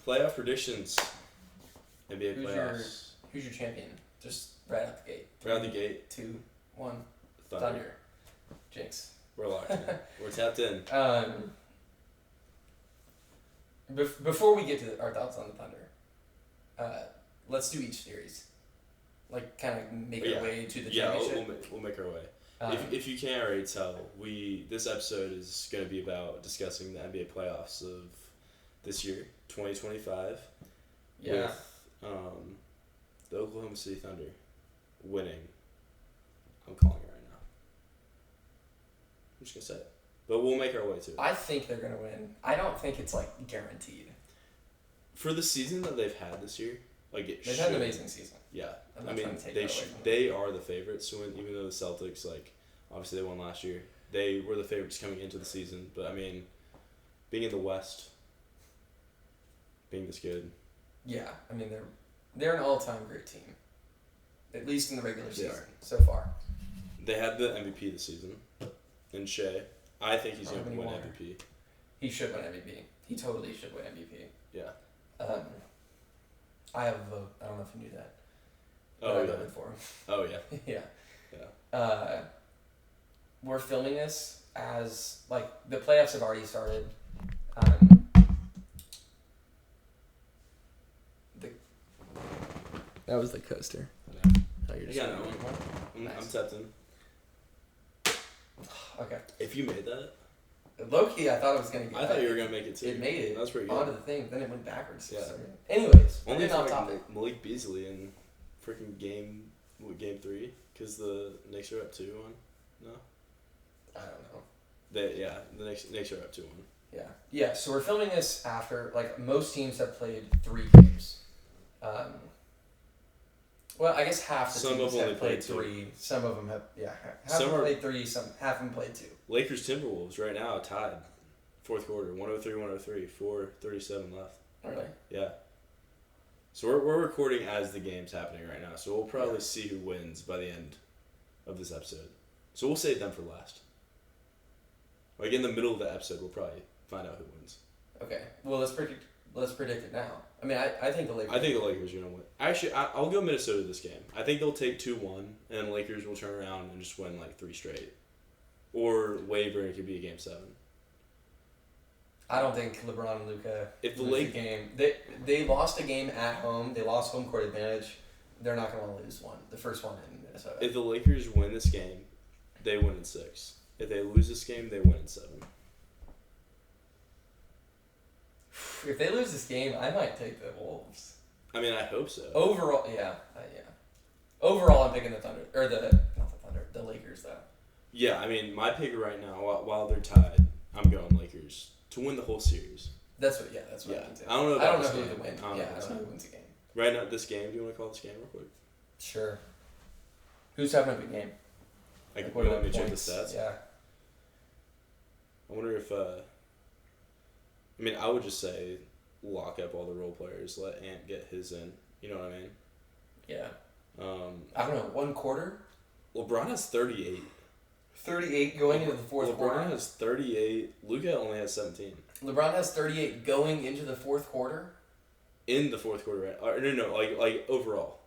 Playoff predictions. NBA playoffs. Who's your champion? Just right out the gate. Right out the gate. 2, 1. Thunder. Jinx. We're locked in. We're tapped in. Before we get to our thoughts on the Thunder, let's do each series. Like, kind of make our way to the championship. Yeah, we'll make our way. If you can't already tell, this episode is going to be about discussing the NBA playoffs of this year, 2025. Yeah. With the Oklahoma City Thunder winning. I'm calling it right now. I'm just going to say it. But we'll make our way to it. I think they're going to win. I don't think it's, like, guaranteed. For the season that they've had this year, like they've had an amazing season. Yeah. I mean, they are the favorites to win, even though the Celtics, like, obviously they won last year. They were the favorites coming into the season. But, I mean, being in the West, being this good. Yeah, I mean, they're an all-time great team. At least in the regular season so far. They had the MVP this season in Shea. I think he's going to win MVP. He should win MVP. He totally should win MVP. Yeah. I have a vote. I don't know if you knew that. Oh, I yeah. voted for him. Oh, yeah. Yeah. Yeah. We're filming this as, like, the playoffs have already started. That was the coaster. Yeah. Oh, you're just I'm tapped in. Okay. If you made that... Low-key, I thought it was going to get... I thought you were going to make it, too. It made it. That was pretty good. Onto the thing, then it went backwards. Yeah. Anyways, only off topic. Malik Beasley in freaking game 3, because the Knicks are up 2-1. No? I don't know. The Knicks are up 2-1. Yeah. Yeah, so we're filming this after, like, most teams have played 3 games. Well, I guess half the teams have played 3. Some of them have, half of them played 3, half of them played 2. Lakers Timberwolves right now tied. Fourth quarter, 103-103, 4:37 left. Really? Yeah. So we're recording as the game's happening right now, so we'll probably see who wins by the end of this episode. So we'll save them for last. Like in the middle of the episode, we'll probably find out who wins. Okay. Well, let's predict it now. I mean, I think the Lakers. I think the Lakers are gonna win. Actually, I'll go Minnesota this game. I think they'll take 2-1, and the Lakers will turn around and just win like 3 straight, or waver and it could be a game 7. I don't think LeBron and Luka if the lose the game. They lost a game at home. They lost home court advantage. They're not going to want to lose one. The first one in Minnesota. If the Lakers win this game, they win in 6. If they lose this game, they win in 7. If they lose this game, I might take the Wolves. I mean, I hope so. Overall, yeah. Overall, I'm picking the Thunder. Or not the Thunder, the Lakers, though. Yeah, I mean, my pick right now, while they're tied, I'm going Lakers to win the whole series. That's what I mean too. I don't know who to win. I don't know who wins the game. Right now, this game, do you want to call this game real quick? Sure. Who's having a good game? Like what let me check the stats? Yeah. I wonder if, I mean, I would just say lock up all the role players, let Ant get his in. You know what I mean? Yeah. I don't know, 1 quarter? LeBron has 38. 38 going into the fourth quarter? LeBron has 38. Luka only has 17. LeBron has 38 going into the fourth quarter? In the fourth quarter, right? No, like overall.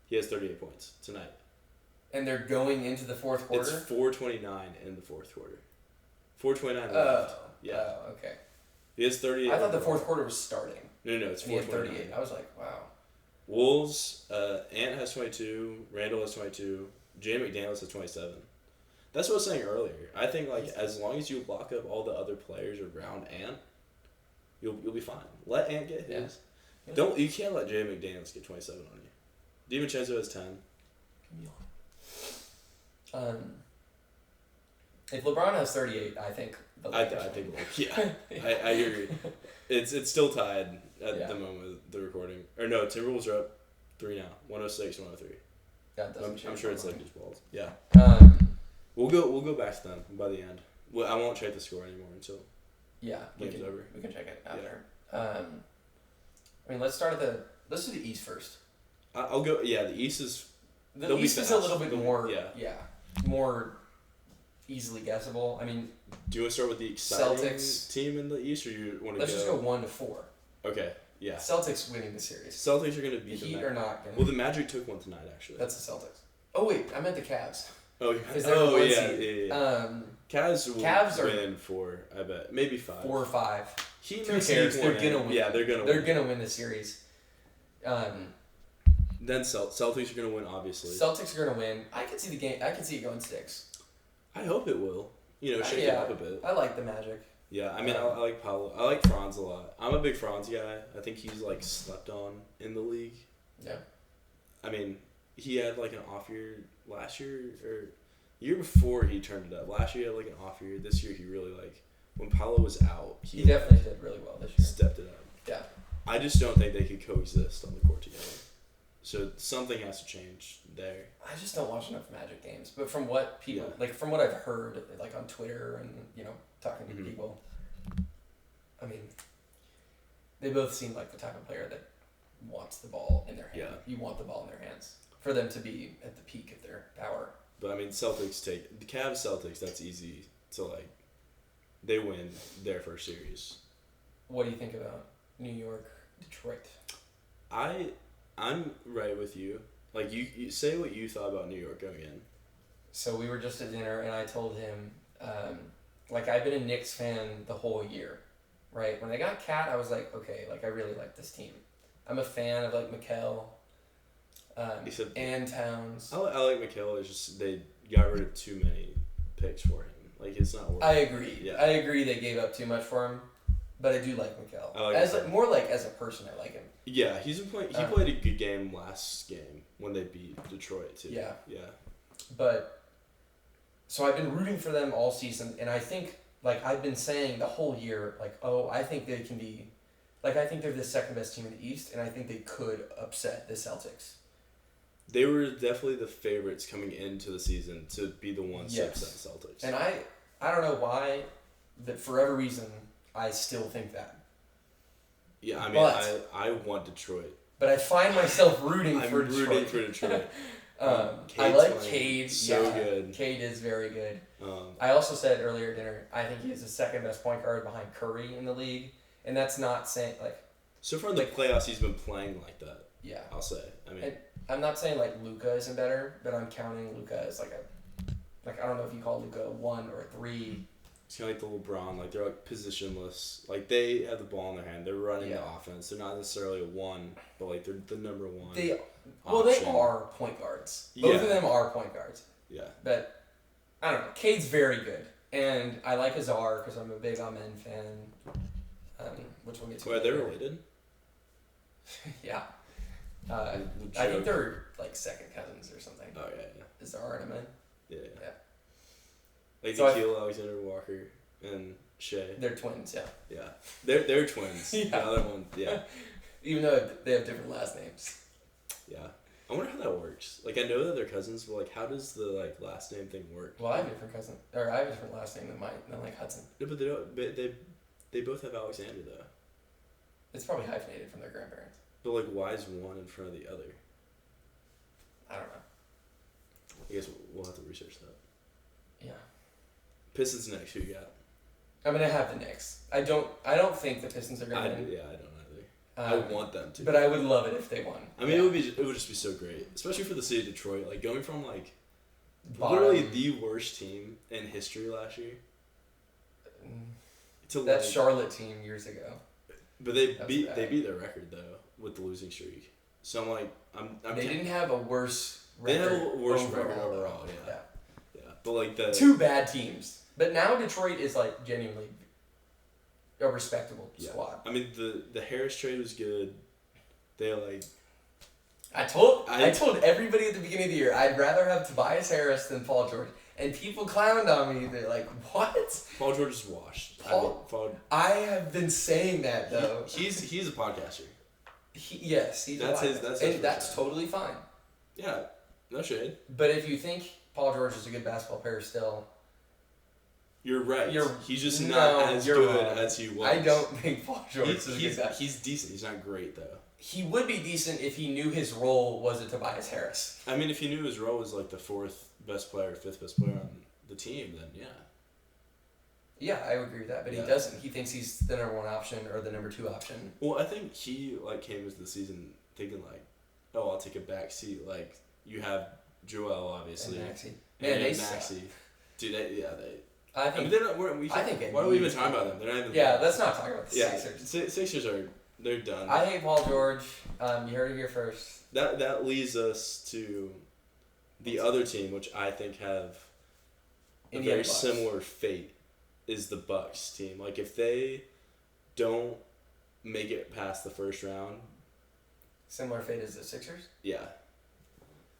He has 38 points tonight. And they're going into the fourth quarter? It's 4:29 in the fourth quarter. 4:29 left. Yeah. Oh, okay. He has 38. I thought the fourth quarter was starting. No, it's 4:29. He had 38. I was like, wow. Wolves, Ant has 22, Randall has 22, Jay McDaniels has 27. That's what I was saying earlier. I think like as long as you lock up all the other players around Ant, you'll be fine. Let Ant get his. Yeah. You can't let Jay McDaniels get 27 on you. DiVincenzo has 10. If LeBron has 38, I think the Lakers I agree. It's still tied at the moment of the recording. Or no, Timberwolves are up 3 now. 106-103. I'm sure it's Lakers balls. Yeah. We'll go back to them by the end. Well, I won't check the score anymore until game's over. We can check it after. I mean, let's do the East first. I'll go. Yeah, the East is. The East is a little bit more. More easily guessable. I mean, do you want to start with the exciting Celtics team in the East, or you want to? Let's just go 1 to 4. Okay. Yeah. Celtics winning the series. Celtics are going to The beat the Heat Magic. are not going to. Well, the Magic took one tonight, actually. That's the Celtics. Oh, wait. I meant the Cavs. Oh, yeah. Cavs Cavs will are win 4, I bet. Maybe 5. 4 or 5. He Who may cares? sneak They're one gonna in. win. Yeah, they're going to They're win. going to win the series. Then Celtics are going to win, obviously. Celtics are going to win. I can see the game. I can see it going 6. I hope it will. Shake it up a bit. I like the Magic. Yeah, I mean, I like Paolo. I like Franz a lot. I'm a big Franz guy. I think he's, slept on in the league. Yeah. I mean, he had, an off year last year, or year before he turned it up. Last year he had, an off year. This year he really, when Paolo was out, He definitely did really well this year. stepped it up. Yeah. I just don't think they could coexist on the court together. So something has to change there. I just don't watch enough Magic games, but from what people from what I've heard, on Twitter and talking to people, I mean, they both seem like the type of player that wants the ball in their hand. Yeah. You want the ball in their hands for them to be at the peak of their power. But I mean, Celtics take the Cavs. Celtics. That's easy to They win their first series. What do you think about New York, Detroit? I'm right with you. You say what you thought about New York going in. So we were just at dinner, and I told him, I've been a Knicks fan the whole year, right? When they got Cat, I was like, okay, I really like this team. I'm a fan of Mikal, and Towns. I like Mikal. It's just they got rid of too many picks for him. It's not worth it. I agree. Yeah. I agree they gave up too much for him, but I do like Mikal. I like as Mikal. More as a person, I like him. Yeah, he's been playing. He played a good game last game when they beat Detroit too. Yeah. Yeah. But so I've been rooting for them all season, and I think I've been saying the whole year, I think they can be, I think they're the second best team in the East, and I think they could upset the Celtics. They were definitely the favorites coming into the season to be the ones to upset the Celtics. And I don't know why, but for every reason, I still think that. Yeah, I mean, I want Detroit. But I find myself rooting for Detroit. I'm rooting for Detroit. I like Cade. So good. Cade is very good. I also said earlier at dinner, I think he is the second best point guard behind Curry in the league. And that's not saying, So far in the playoffs, he's been playing like that. Yeah. I'll say. I mean... I'm not saying, Luka isn't better, but I'm counting Luka as, I don't know if you call Luka a 1 or a 3. It's kind of the LeBron, they're positionless. They have the ball in their hand. They're running the offense. They're not necessarily a 1, but they're the number 1. They option. are point guards. Both of them are point guards. Yeah. But I don't know. Cade's very good, and I like Azar because I'm a big Amen fan. Which we'll get to. Are they related? Yeah. I think they're second cousins or something. Oh yeah. Azar and Amen. Yeah. So Alexander Walker and Shea. They're twins, yeah. Yeah. They're twins. Yeah. The other one, yeah. Even though they have different last names. Yeah. I wonder how that works. I know that they're cousins, but how does the last name thing work? Well, I have a different cousin, or I have a different last name than Hudson. No, but they don't. But they both have Alexander though. It's probably hyphenated from their grandparents. But why is one in front of the other? I don't know. I guess we'll have to research that. Yeah. Pistons next. Who you got? I'm gonna have the Knicks. I don't think the Pistons are gonna win. Yeah, I don't either. I want them to. But I would love it if they won. I mean, it would just be so great, especially for the city of Detroit. Going from literally the worst team in history last year to that Charlotte team years ago. But they beat their record though with the losing streak. So I'm they didn't have a worse record. They had a worse record overall. Yeah. But the two bad teams. But now Detroit is genuinely a respectable squad. I mean the Harris trade was good. They I told everybody at the beginning of the year I'd rather have Tobias Harris than Paul George, and people clowned on me. They're like, "What? Paul George is washed." I have been saying that though. He's a podcaster. That's totally fine. Yeah, no shade. But if you think Paul George is a good basketball player still, you're right. He's just not as good as he was. I don't think Paul George is a good guy. He's decent. He's not great though. He would be decent if he knew his role was a Tobias Harris. I mean, if he knew his role was the 4th best player, 5th best player on the team, then yeah. Yeah, I would agree with that, but Yeah. he doesn't. He thinks he's the number 1 option or the number 2 option. Well, I think he like came into the season thinking like, oh, I'll take a back seat. Like you have Joel obviously, And Maxey. and they Maxey. Dude, they. I I think. mean, they're not. I think why are we even Embiid's talking about fine. them? They're not even. Yeah, let's not talk about the Yeah, Sixers. Sixers are. They're done. I hate Paul George. You heard it here first. That leads us to the other team, which I think have a Indiana very Bucks. similar fate, is the Bucks team. Like if they don't make it past the first round, Similar fate as the Sixers. yeah.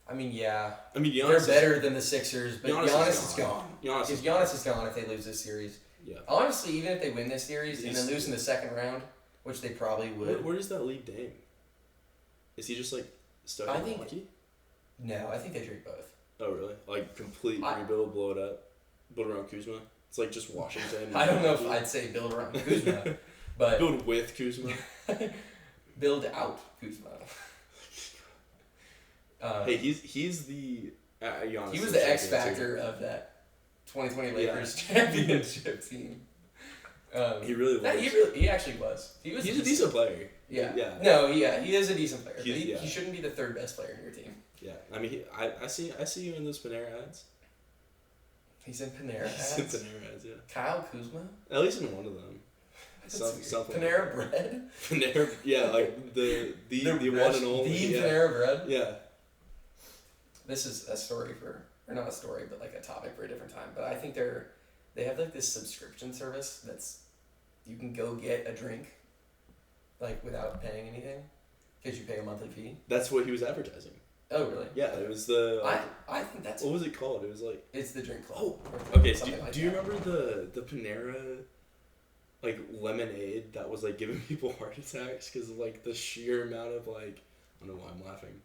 I mean, yeah, I mean, they're Giannis better than the Sixers, but Giannis is is gone. Giannis If is Giannis is gone, if they lose this series, yeah. honestly, even if they win this series and then He's- lose in the second round, which they probably would. Where does that leave Dame? Is he just like stuck I in think- Milwaukee? No, I think they trade both. Oh really? Like complete I- rebuild, blow it up, build around Kuzma. It's like just Washington. I don't know if I'd say build around Kuzma, but build with Kuzma. build out Kuzma. Hey, he's the Giannis He was is the X champion, factor of that 2020 Yeah. Lakers championship team. too. He really was. He actually was. He was. He's a decent player. Yeah. Yeah. No, he is a decent player. But He's- he, yeah. he shouldn't be the 3rd best player in your team. Yeah. I mean, I see you in those Panera ads. He's in Panera He's in ads. Panera ads, yeah. Kyle Kuzma. At least in one of them. Something. Panera bread. Panera, yeah, like the one and only. The Yeah. Panera bread. Yeah. This is a story or not a story, but like a topic for a different time. But I think they have like this subscription service that's you can go get a drink, like without paying anything, because you pay a monthly fee. That's what he was advertising. Oh really? Yeah, it was the. I think that's What was it called? It was like. it's the drink club. Oh, or okay. something like Do you that. remember the Panera, like lemonade that was like giving people heart attacks because of like the sheer amount of like I don't know why I'm laughing,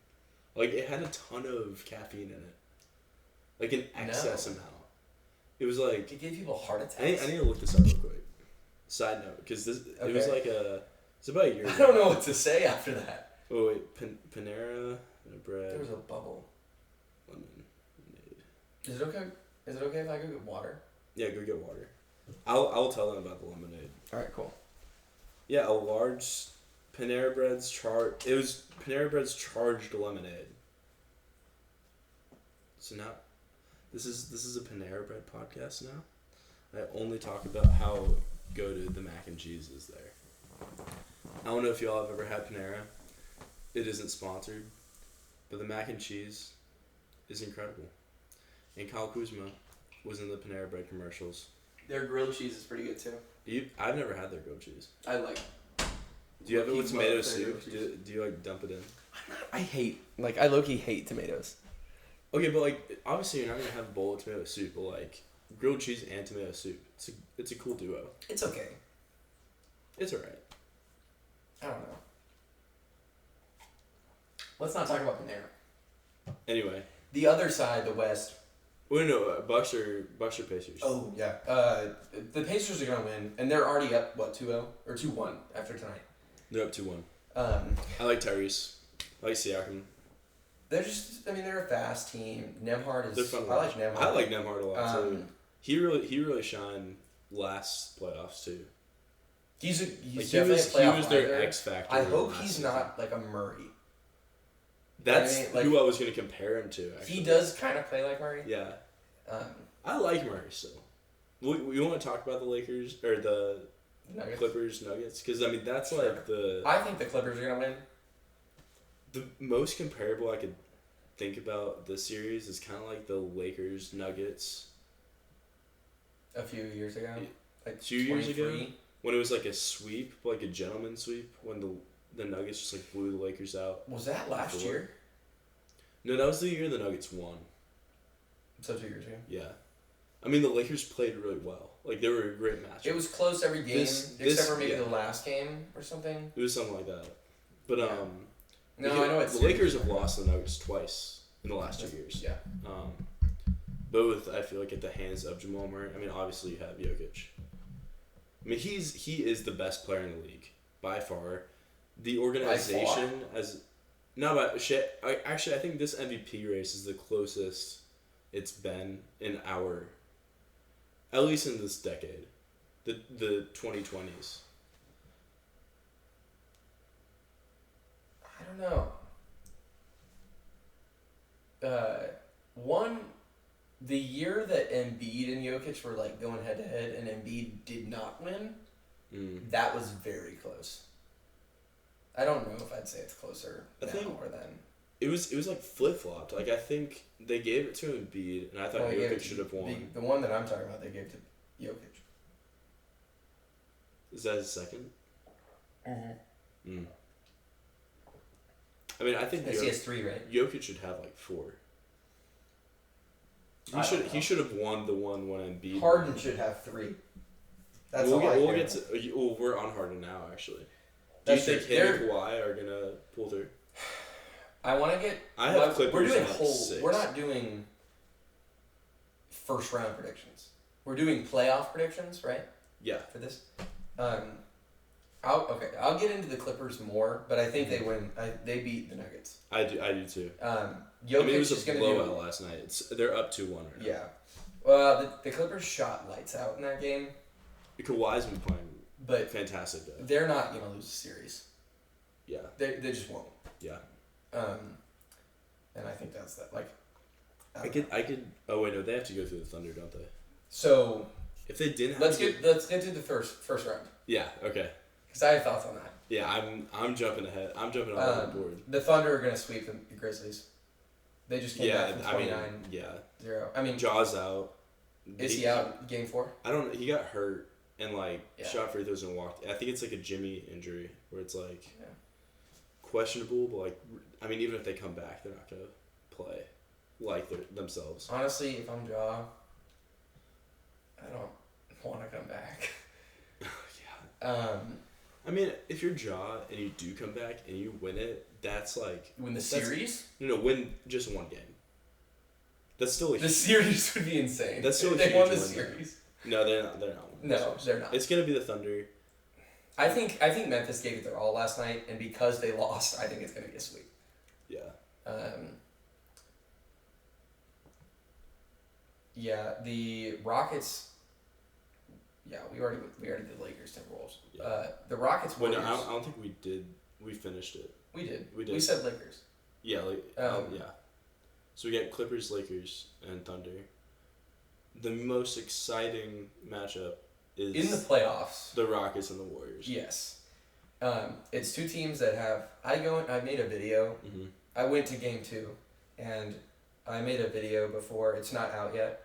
like it had a ton of caffeine in it, like an excess No. amount. It was like It gave people heart attacks. I need to look this up real quick. Side note, because it was Okay. like it's about a year. I ago. don't know what to say after that. Oh wait, Panera bread There was a bubble. lemonade. Is it okay? Is it okay if I go get water? Yeah, go get water. I'll tell them about the lemonade. All right, cool. Yeah, a large Panera Bread's It was Panera Bread's charged lemonade. So now, this is a Panera Bread podcast now. I only talk about how good the mac and cheese is there. I don't know if y'all have ever had Panera. It isn't sponsored, but the mac and cheese is incredible. And Kyle Kuzma was in the Panera Bread commercials. Their grilled cheese is pretty good too. I've never had their grilled cheese. I like. Do you have it with Low-key tomato love their soup? grilled Do you like dump it in? I hate I low-key hate tomatoes. Okay, but like obviously you're not gonna have a bowl of tomato soup, but like grilled cheese and tomato soup, it's a cool duo. It's okay. It's alright. I don't know. Let's not talk about Panera. Anyway, The other side, the West. wait no, Bucks or Pacers. Oh yeah. The Pacers are gonna win, and they're already up 2-0 or 2-1 after tonight. They're up 2-1. Um, I like Tyrese. I like Siakam. they're just. I mean, they're a fast team. Nemhard They're is. fun. to I watch. like Nemhard. I like Nemhard a lot too. Um, He really shined last playoffs too. he's Like definitely a playoff he was their player. X factor. I hope last he's season. not like a Murray. That's I mean, like- who I was gonna compare him to. Actually. He does kind of play like Murray. Yeah, Um, I like Murray still. We want to talk about the Lakers or the Nuggets. Clippers Nuggets because I mean that's Sure. like the I think the Clippers are gonna win. most comparable I could think about this series is kind of like the Lakers Nuggets A few years ago, like 2 years ago 23. when it was like a sweep, like a gentleman's sweep when the Nuggets just like blew the Lakers out. Was that last Before. year? No, that was the year the Nuggets won. So 2 years ago. Yeah, I mean the Lakers played really well. Like they were a great match. It was close every game This- except for maybe yeah. the last game or something. It was something like that. But Yeah. No, I know it's the Lakers have lost the Nuggets twice in the last 2 years. Yeah. Both I feel like at the hands of Jamal Murray. I mean, obviously you have Jokic. I mean, he is the best player in the league by far. The organization as no, but shit. I think this MVP race is the closest it's been in at least in this decade. The 2020s. I don't know. The year that Embiid and Jokic were like going head to head, and Embiid did not win, that was very close. I don't know if I'd say it's closer now or then. It was like flip flopped. Like I think they gave it to Embiid, and I thought Jokic should have won. The one that I'm talking about, they gave to Jokic. Is that his second? Mm-hmm. I mean, I think he has 3, right? Jokic should have like 4. He should have won the one when Embiid. Harden should have 3. That's we'll get to. We're on Harden now, actually. Do you think him and Kawhi are gonna pull through? I want to get. I have Clippers. We're doing We're not doing first round predictions. We're doing playoff predictions, right? Yeah. For this, I'll get into the Clippers more, but I think they win. They beat the Nuggets. I do too. Jokic it was a blowout last night. They're up 2-1 right now. Yeah. Well, the Clippers shot lights out in that game. Kawhi's been playing fantastic though. They're not gonna lose a series. Yeah. They just won't. Yeah. And I think that's that. Like, I could. Oh wait, no, they have to go through the Thunder, don't they? So. If they didn't. Let's get to the first round. Yeah. Okay. Because I have thoughts on that. Yeah, I'm jumping ahead. I'm jumping on the board. The Thunder are gonna sweep the Grizzlies. They just came back from 29-0. I mean, Jaw's out. Is he out Game 4? I don't. He got hurt and shot free throws and walked. I think it's like a Jimmy injury where it's like questionable, but like I mean, even if they come back, they're not gonna play like themselves. Honestly, if I'm Jaw, I don't want to come back. Yeah. I mean, if you're Jaw and you do come back and you win it, that's like win the series. No, win just one game. That's still the series would be insane. That's still they won the series. No, they're not. They're not. No, they're not. It's gonna be the Thunder. I think Memphis gave it their all last night, and because they lost, I think it's gonna be a sweep. Yeah. Yeah, the Rockets. Yeah, we already did Lakers Timberwolves. Yeah. The Rockets. Wait, no, I don't think we did. We finished it. We did. We said Lakers. Yeah, yeah. So we get Clippers, Lakers, and Thunder. The most exciting matchup is in the playoffs. The Rockets and the Warriors. Yes. It's 2 teams that have. I made a video. Mm-hmm. I went to Game 2, and I made a video before. It's not out yet,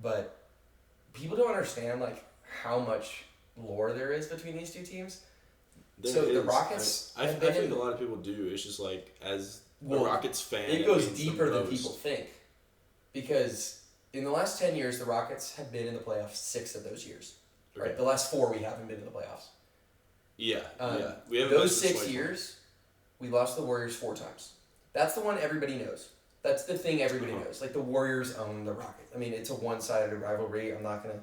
but people don't understand how much lore there is between these 2 teams. The Rockets. I think a lot of people do. It's just as a Rockets fan. It goes deeper than people think, because in the last 10 years, the Rockets have been in the playoffs 6 of those years. Okay. Right, the last 4 we haven't been in the playoffs. Yeah, We have those 6 years. We lost the Warriors 4 times. That's the one everybody knows. That's the thing everybody knows. The Warriors own the Rockets. I mean, it's a one-sided rivalry. I'm not gonna.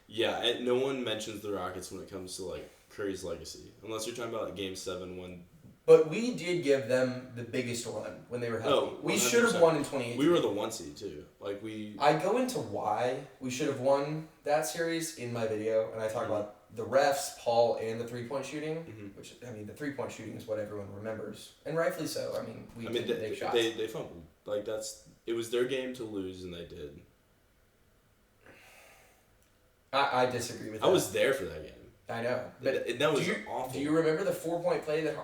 Yeah, and no one mentions the Rockets when it comes to Curry's legacy, unless you're talking about Game 7 when. But we did give them the biggest run when they were healthy. Oh, we should have won in 2018. We were the 1 seed too. I go into why we should have won that series in my video, and I talk about the refs, Paul, and the 3-point shooting. Mm-hmm. Which the 3-point shooting is what everyone remembers, and rightfully so. I mean, we didn't take shots. They fumbled. It was their game to lose, and they did. I disagree with that. I was there for that game. I know. But that was awful. Do you remember the 4-point play that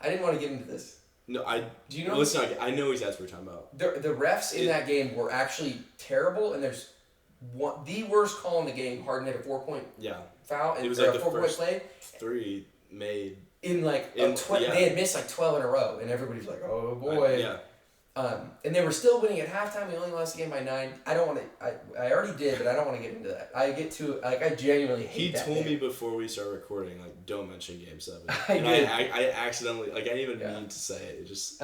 I didn't want to get into this? No, do you know? Listen, I know exactly what you're talking about. The refs in that game were actually terrible, and there's the worst call in the game. Harden had a 4-point foul, and it was a 4-point play. 3 made in they had missed 12 in a row, and everybody's like, "Oh boy." And they were still winning at halftime. We only lost the game by 9. I don't want to. I already did, but I don't want to get into that. I get to I genuinely hate that. He told me before we started recording, don't mention Game 7. I did. I accidentally I didn't even mean to say it. It just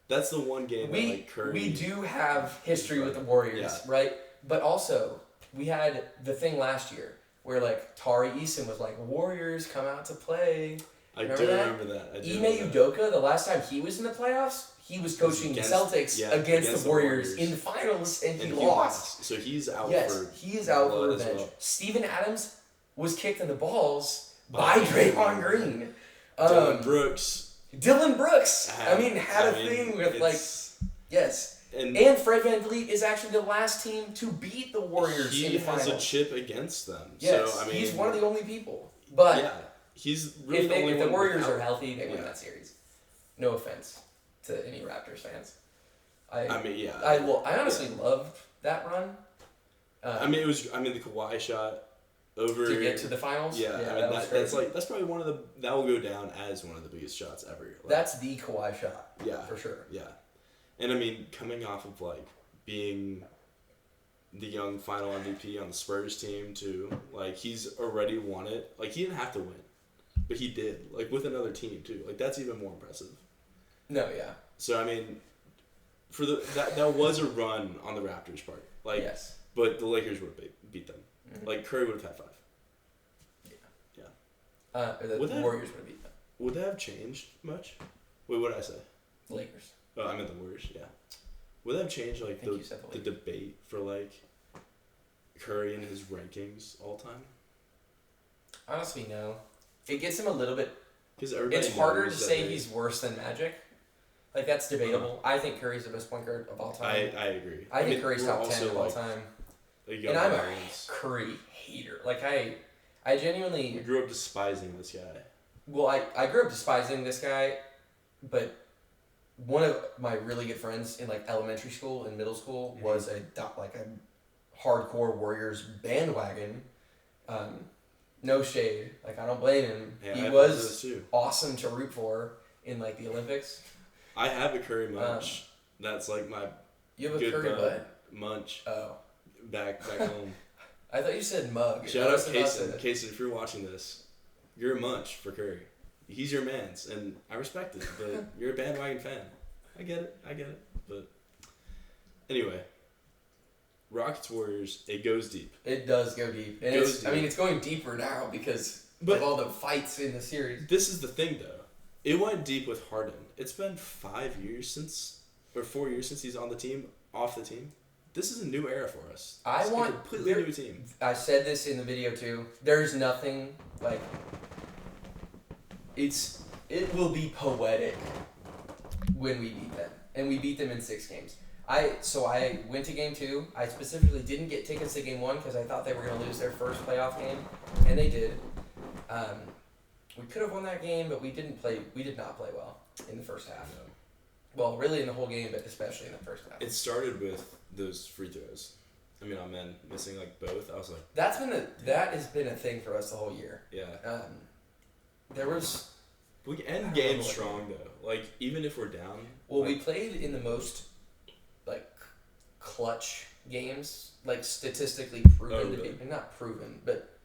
that's the one game that Curry. We do have history with the Warriors, right? But also we had the thing last year where Tari Eason was Warriors come out to play. Remember that. Ime Udoka, the last time he was in the playoffs, he was coaching the Celtics against the Warriors in the finals, and he lost. So he's out he is out for revenge. Well. Steven Adams was kicked in the balls by Draymond Green. Dylan Brooks. Had a thing with yes. And Fred VanVleet is actually the last team to beat the Warriors in the finals. He has a chip against them. Yes, so, he's one of the only people. But yeah, he's really if the Warriors are healthy, they win that series. No offense to any Raptors fans. I honestly loved that run. the Kawhi shot over to get to the finals. Yeah, that's probably that will go down as one of the biggest shots ever. That's the Kawhi shot. Yeah, for sure. Yeah, and coming off of being the young final MVP on the Spurs team too, he's already won it. He didn't have to win, but he did. With another team too. That's even more impressive. No, yeah. So for that was a run on the Raptors part. Yes. But the Lakers would have beat them. Mm-hmm. Curry would have had 5. Yeah. The Warriors would have beat them. Would that have changed much? Wait, what did I say? Lakers. Oh, I meant the Warriors. Yeah. Would that have changed the debate for Curry and his rankings all time? Honestly, no. It gets him a little bit. Because it's harder to say he's worse than Magic. That's debatable. I think Curry's the best point guard of all time. I agree. I think Curry's top 10 of all time. And I'm a Curry hater. I genuinely... You grew up despising this guy. Well, I grew up despising this guy, but one of my really good friends in elementary school and middle school was a hardcore Warriors bandwagon. No shade. I don't blame him. Yeah, he was awesome to root for in the Olympics. I have a Curry munch. That's my you have a Curry butt munch. Oh, back home. I thought you said mug. Shout out Kaysen. Kaysen, if you're watching this, you're a munch for Curry. He's your man's, and I respect it. But you're a bandwagon fan. I get it. But anyway, Rockets Warriors. It goes deep. It does go deep, and it's going deeper now because of all the fights in the series. This is the thing, though. It went deep with Harden. It's been 4 years since he's on the team, off the team. This is a new era for us. It's a completely new team. I said this in the video too. There's nothing it will be poetic when we beat them, and we beat them in 6 games. I went to game 2. I specifically didn't get tickets to game 1 because I thought they were going to lose their first playoff game, and they did. We could have won that game, but we did not play well in the first half. No. Well, really in the whole game, but especially in the first half. It started with those free throws. On men missing both. I was like, that has been a thing for us the whole year. Yeah. There was. We end game strong though. Even if we're down. Well, we played in the most clutch games, statistically proven to be not proven, but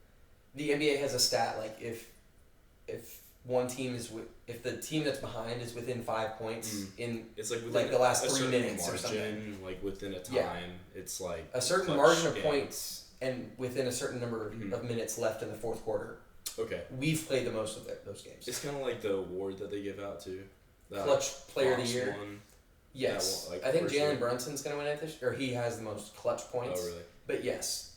the NBA has a stat if one team if the team that's behind is within 5 points in it's within the last 3 minutes margin, or something, within a time, it's a certain margin of points and within a certain number of minutes left in the fourth quarter. Okay. We've played the most of those games. It's kind of like the award that they give out too. Clutch Player of the Year. One. Yes. I think Jalen Brunson's going to win it this year, or he has the most clutch points. Oh, really? But yes.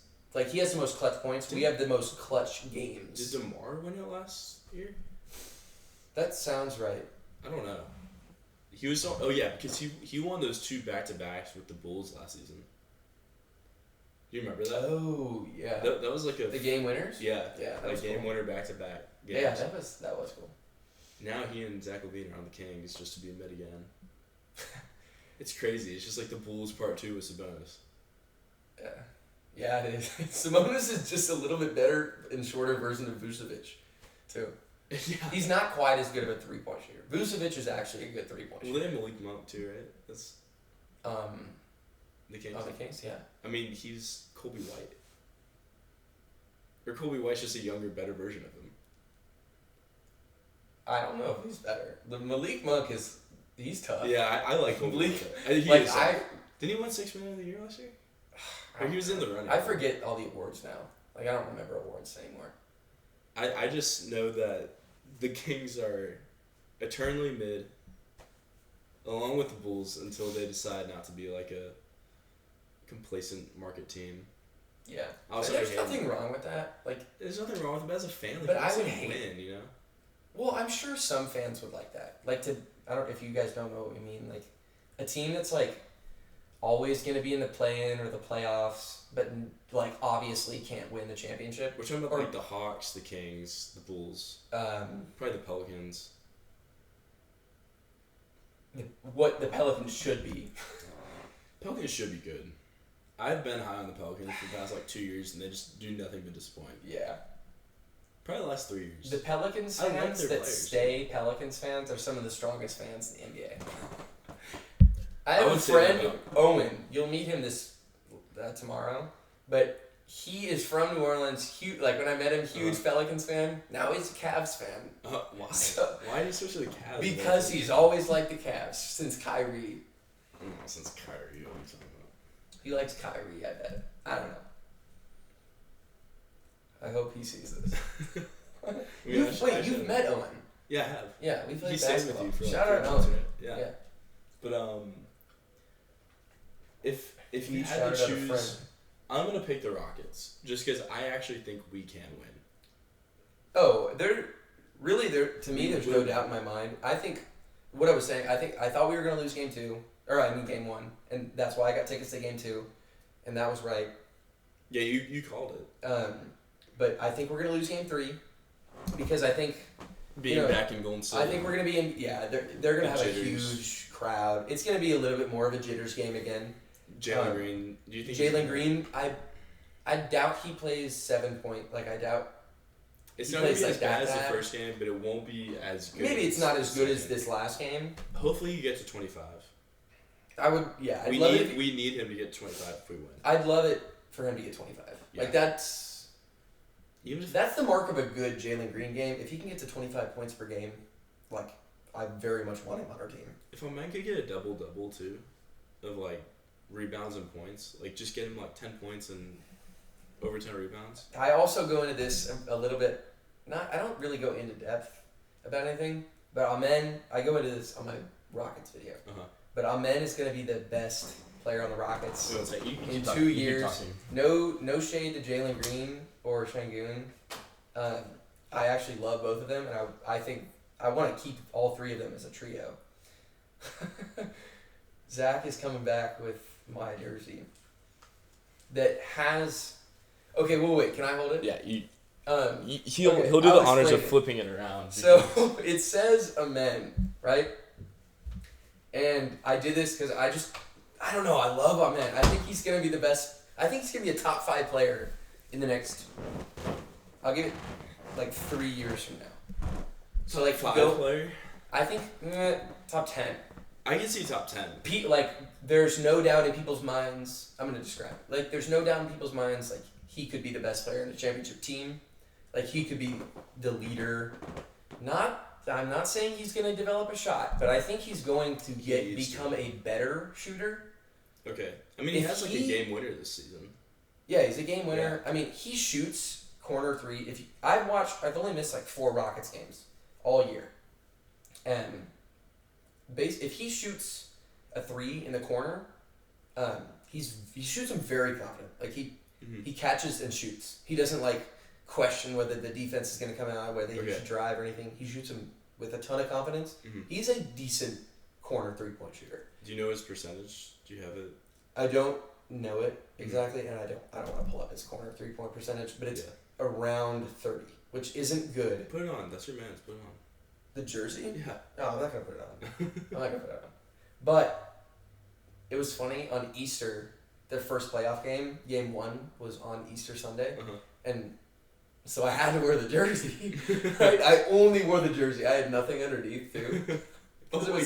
He has the most clutch points. We have the most clutch games. Did DeMar win it last year? That sounds right. I don't know. He was because he won those 2 back-to-backs with the Bulls last season. Do you remember that? Oh, yeah. That was the game winners? Yeah. Yeah, that was game winner back-to-back games. Yeah, that was cool. Now he and Zach LaVine are on the Kings just to be mid again. It's crazy. It's just the Bulls part 2 with Sabonis. Yeah. Yeah, it is. Sabonis is just a little bit better and shorter version of Vucevic, too. Yeah. He's not quite as good of a 3-point shooter. Vucevic is actually a good 3-point shooter. Well, they have Malik Monk too, right? That's the Kings. Oh, the Kings, yeah. He's Kobe White. Or Kobe White's just a younger, better version of him. I don't know if he's better. The Malik Monk he's tough. Yeah, I like Kobe. Malik. Didn't he win 6 Man of the Year last year? Or he was in the running. I forget all the awards now. I don't remember awards anymore. I just know that the Kings are eternally mid, along with the Bulls, until they decide not to be a complacent market team. Yeah. Also, There's nothing wrong with that. Like, there's nothing wrong with it, but as a fan, like, but you I want would to hate win, you know? Well, I'm sure some fans would like that. Like I don't if you guys don't know what we mean. Like, a team that's like always going to be in the play-in or the playoffs, but like obviously can't win the championship. We're talking about like the Hawks, the Kings, the Bulls, probably the Pelicans. What the Pelicans should be. Pelicans should be good. I've been high on the Pelicans for the past like 2 years, and they just do nothing but disappoint. Yeah. Probably the last 3 years. The Pelicans fans that stay Pelicans fans are some of the strongest fans in the NBA. I have a friend, Owen. You'll meet him tomorrow, but he is from New Orleans. Huge, like when I met him, huge Pelicans fan. Now he's a Cavs fan. Why? So, why did he switch to the Cavs? Because he's always liked the Cavs since Kyrie. Since Kyrie, what are you talking about? He likes Kyrie, I bet. I don't know. I hope he sees this. You've met Owen. Yeah, I have. Yeah, we played basketball. With you for Shout out Owen. Yeah. But if you had to choose, I'm gonna pick the Rockets just because I actually think we can win. Oh, to me, there's no doubt in my mind. I think what I was saying. I thought we were gonna lose game 2, or game 1, and that's why I got tickets to game 2, and that was right. Yeah, you called it. But I think we're gonna lose game 3 because I think being back in Golden State. I think we're gonna be in. Yeah, they're gonna have a huge crowd. It's gonna be a little bit more of a jitters game again. Jalen Green. Do you think Jalen Green? I doubt he plays 7 point. Like I doubt. It's not gonna be as bad as the first game, but it won't be as good. Maybe it's not as good as this last game. Hopefully, you get to 25. I would. Yeah, we need him to get 25 if we win. I'd love it for him to get 25. Yeah. Like that's. That's the mark of a good Jalen Green game. If he can get to 25 points per game, like I very much want him on our team. If a man could get a double too, of like rebounds and points, like just get him like 10 points and over 10 rebounds. I also go into this a little bit. I don't really go into depth about anything, but Amen. I go into this on my Rockets video. But Amen is going to be the best player on the Rockets in 2 years. No shade to Jalen Green or Şengün. I actually love both of them, and I think I want to keep all 3 of them as a trio. Zach is coming back with my jersey that has. Okay, well, wait. Can I hold it? Yeah, he'll do the honors of flipping it around. So it says Amen, right? And I did this because I don't know. I love Amen. I think he's gonna be the best. I think he's gonna be a top 5 player in the next. I'll give it like 3 years from now. So like 5 player. I think top 10. I can see top 10. There's no doubt in people's minds. I'm gonna describe it. Like there's no doubt in people's minds. Like he could be the best player in the championship team. Like he could be the leader. I'm not saying he's gonna develop a shot, but I think he's going to become a better shooter. Okay. I mean, he has a game winner this season. Yeah, he's a game winner. Yeah. I mean, he shoots corner 3. I've only missed like 4 Rockets games all year, and if he shoots a 3 in the corner, he shoots them very confident. Like he catches and shoots. He doesn't like question whether the defense is going to come out, whether he should drive or anything. He shoots them with a ton of confidence. He's a decent corner 3-point shooter. Do you know his percentage? Do you have it? I don't know it exactly, and I don't want to pull up his corner 3-point percentage, but it's around 30, which isn't good. Put it on. That's your man's. Put it on. The jersey? Yeah. No, I'm not gonna put it on. I'm not gonna put it on. But it was funny on Easter. Their first playoff game, game 1, was on Easter Sunday, and so I had to wear the jersey. Right? I only wore the jersey. I had nothing underneath too.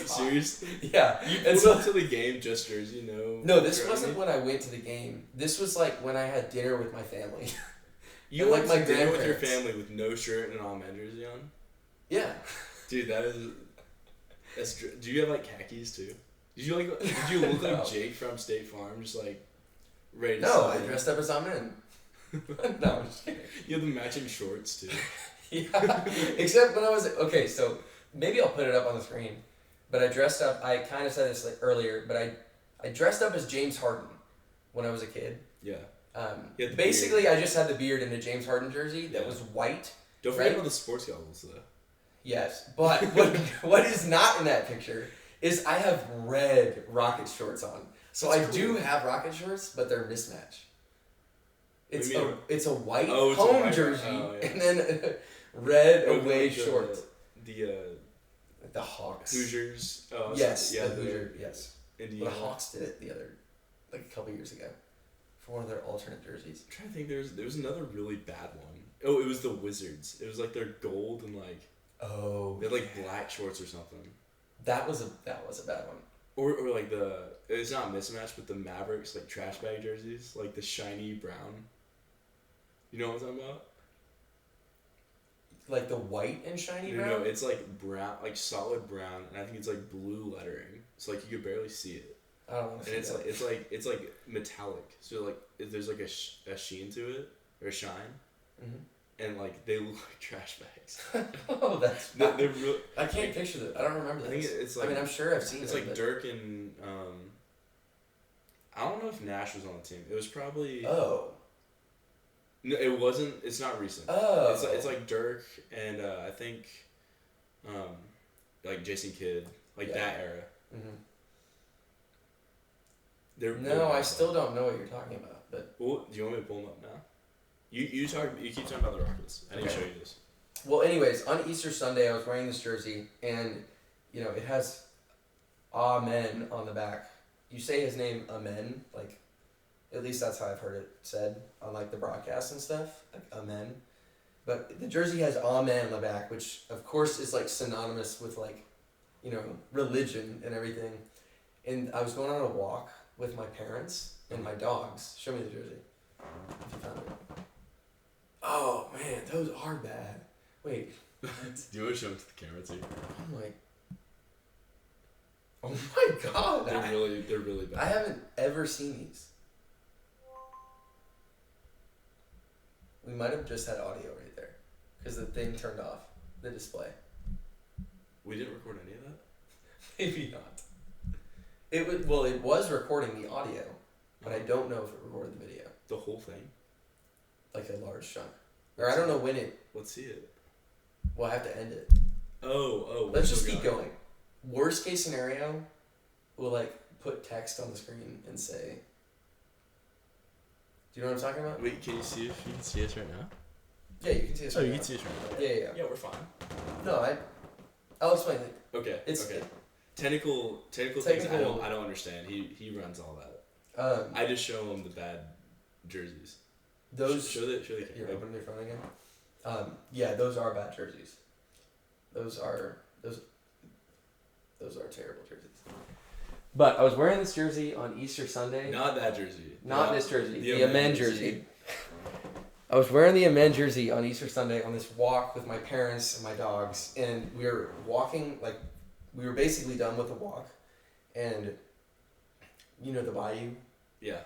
Seriously? Yeah. You pulled up to the game just jersey, no? No, this wasn't when I went to the game. This was like when I had dinner with my family. You went to dinner with your family with no shirt and an Amen jersey on? Yeah. Dude, that's. Do you have like khakis too? Did you look like Jake from State Farm, just like ready to? No, I dressed up as Amen. No, I'm just kidding. You have the matching shorts too. Yeah, except when I was so maybe I'll put it up on the screen. But I dressed up. I kind of said this earlier, but I dressed up as James Harden when I was a kid. Yeah. Basically, I just had the beard in a James Harden jersey that was white. Don't forget about the sports goggles, though. Yes, but what is not in that picture is I have red Rocket shorts on. So That's I cool. do have Rocket shorts, but they're mismatched. It's a white it's a home white jersey and then red Or away like shorts. The Hawks. Hoosiers. Oh, Yes, yeah, the Hoosier. Yes. Indiana. Well, the Hawks did it a couple years ago, for one of their alternate jerseys. I'm trying to think. There was another really bad one. Oh, it was the Wizards. It was like their gold and like. Oh. They had like black shorts or something. That was a bad one. Or like it's not mismatched, but the Mavericks like trash bag jerseys, like the shiny brown. You know what I'm talking about? Like the white and shiny brown? No, it's like brown, like solid brown, and I think it's like blue lettering. So like you could barely see it. I don't want to see And that. it's like metallic. So like there's like a sheen to it or a shine, and like they look like trash bags. Oh, that's. They're real. I can't picture that. I don't remember I this. think it's like. I mean, I'm sure I've seen it. It's like Dirk and I don't know if Nash was on the team. It was probably. Oh. No, it wasn't. It's not recent. Oh. It's like Dirk and I think, like Jason Kidd, like that era. No, I still don't know what you're talking about. But well, do you want me to pull them up now? You keep talking about the Rockets. I need to show you this. Well, anyways, on Easter Sunday, I was wearing this jersey, and it has Amen on the back. You say his name Amen, like, at least that's how I've heard it said on like the broadcast and stuff, like Amen. But the jersey has Amen on the back, which of course is like synonymous with like, religion and everything. And I was going on a walk with my parents and my dogs. Show me the jersey. If you found it. Oh man, those are bad. Wait. Do you want to show them to the camera too? I'm like, oh my god. They're really bad. I haven't ever seen these. We might have just had audio right there, because the thing turned off the display. We didn't record any of that. Maybe not. It was recording the audio, but I don't know if it recorded the video. The whole thing. Like a large chunk, or I don't know when it. Let's see it. Well, I have to end it. Oh. Let's just keep going. Worst case scenario, we'll like put text on the screen and say. Do you know what I'm talking about? Wait, can you see if you can see us right now? Yeah, you can see us. Oh, right you now. can see us right now. Yeah. Yeah, we're fine. No, I'll explain it. Okay. It's okay. Technical things I don't understand. He runs all that. I just show him the bad jerseys. Those show the You're opening your phone again. Yeah, those are bad jerseys. Those are terrible jerseys. But I was wearing this jersey on Easter Sunday. Not that jersey. Not this jersey. The Amen jersey. I was wearing the Amen jersey on Easter Sunday on this walk with my parents and my dogs, and we were walking, like, we were basically done with the walk, and the bayou? Yeah.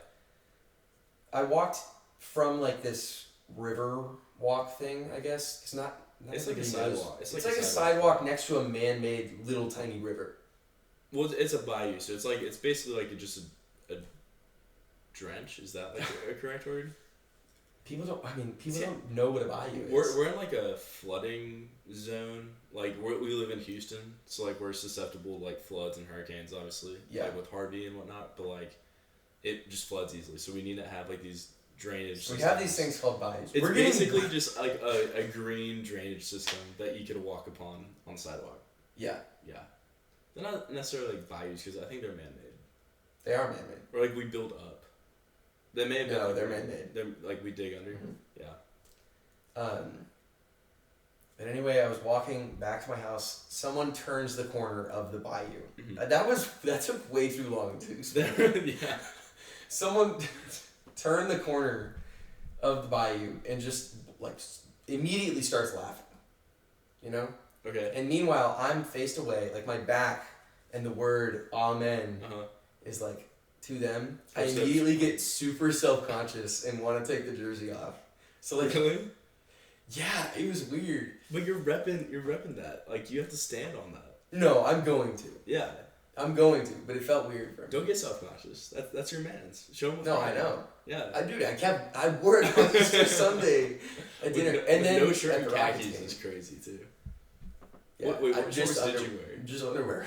I walked from, like, this river walk thing, I guess. It's like a sidewalk. It's like a sidewalk next to a man-made little tiny river. Well, it's a bayou, so it's basically like just a drench. Is that like a correct word? People don't know what a bayou is. We're in like a flooding zone. Like we live in Houston, so like we're susceptible to like floods and hurricanes, obviously. Yeah. Like with Harvey and whatnot, but like it just floods easily, so we need to have like these drainage systems. We have these things called bayous. It's basically just like a green drainage system that you could walk upon on the sidewalk. Yeah. Yeah. They're not necessarily like bayous because I think they're man-made. They are man-made. Or like we build up. They may have been. No, they're man-made. They're like we dig under. Mm-hmm. Yeah. But anyway, I was walking back to my house. Someone turns the corner of the bayou. Mm-hmm. That took way too long too. Yeah. Someone turned the corner of the bayou and just like immediately starts laughing. Okay. And meanwhile, I'm faced away, like my back, and the word Amen is like to them. I immediately get super self-conscious and want to take the jersey off. So like, really? Yeah, it was weird. But you're repping that. Like you have to stand on that. No, I'm going to. Yeah. I'm going to, but it felt weird for me. Don't get self-conscious. That's your man's. Show him. No, I know. Yeah. I wore it on Easter Sunday at dinner, and then no shirt at and the Rockets khakis game. is crazy too. Yeah, What shorts did you wear? Just underwear.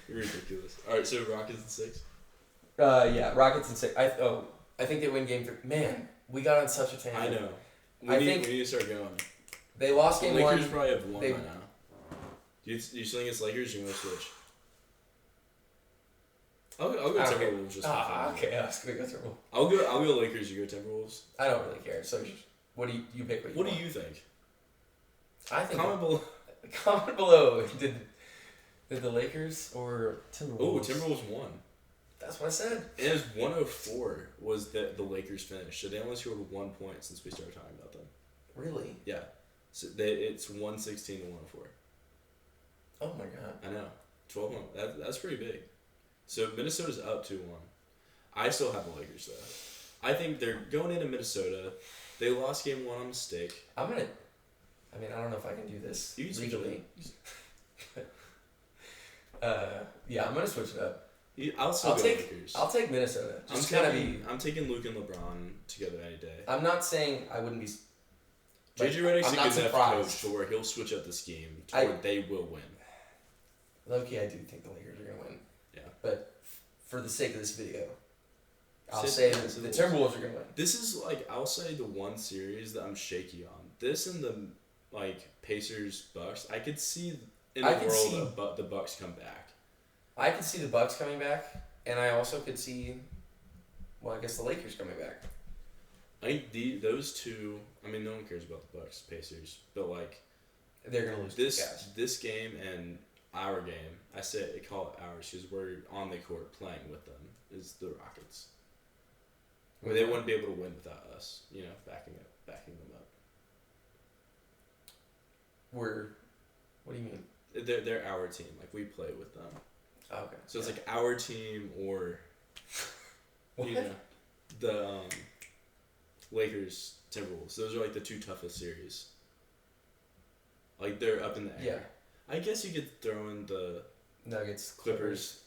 You're ridiculous. All right, so Rockets in 6. Yeah, Rockets in 6. I think they win game 3. Man, we got on such a tangent. I know. I We think need to start going. they lost game Lakers 1. probably have won they- by now. Do you still think it's Lakers? Or you want to switch? I'll go Timberwolves just for fun. Okay, I was gonna go Timberwolves. I'll go Lakers. You go Timberwolves. I don't really care. So, what do you pick? What do you think? I think. Comment below. Comment below. Did the Lakers or Timberwolves? Oh, Timberwolves won. That's what I said. And it was 104 was the Lakers finish. So they only scored 1 point since we started talking about them. Really? Yeah. So it's 116 to 104. Oh my god. I know. 12 1. That's pretty big. So Minnesota's up 2-1. I still have the Lakers though. I think they're going into Minnesota. They lost game 1 on mistake. I don't know if I can do this You can switch legally. it Yeah, I'm gonna switch it up. I'll still go Lakers. I'll take Minnesota. I'm taking Luke and LeBron together any day. I'm not saying I wouldn't be. JJ Redick's a I'm good not enough surprised. coach to where he'll switch up the scheme to where they will win. Low-key, I do think the Lakers are gonna win. Yeah. But for the sake of this video, I'll Say say the the Timberwolves are gonna win. This is I'll say the one series that I'm shaky on. This and the Pacers Bucks. I could see in the world the Bucks come back. I could see the Bucks coming back, and I also could see, well, I guess the Lakers coming back. I think those two. I mean, no one cares about the Bucks, Pacers, but they're gonna lose this game and our game. I call it ours because we're on the court playing with them. Is the Rockets. Where they wouldn't be able to win without us, backing them up. What do you mean? They're our team. We play with them. Oh, okay. So it's our team or What? The Lakers Timberwolves. Those are the 2 toughest series. They're up in the air. Yeah. I guess you could throw in the Nuggets, Clippers.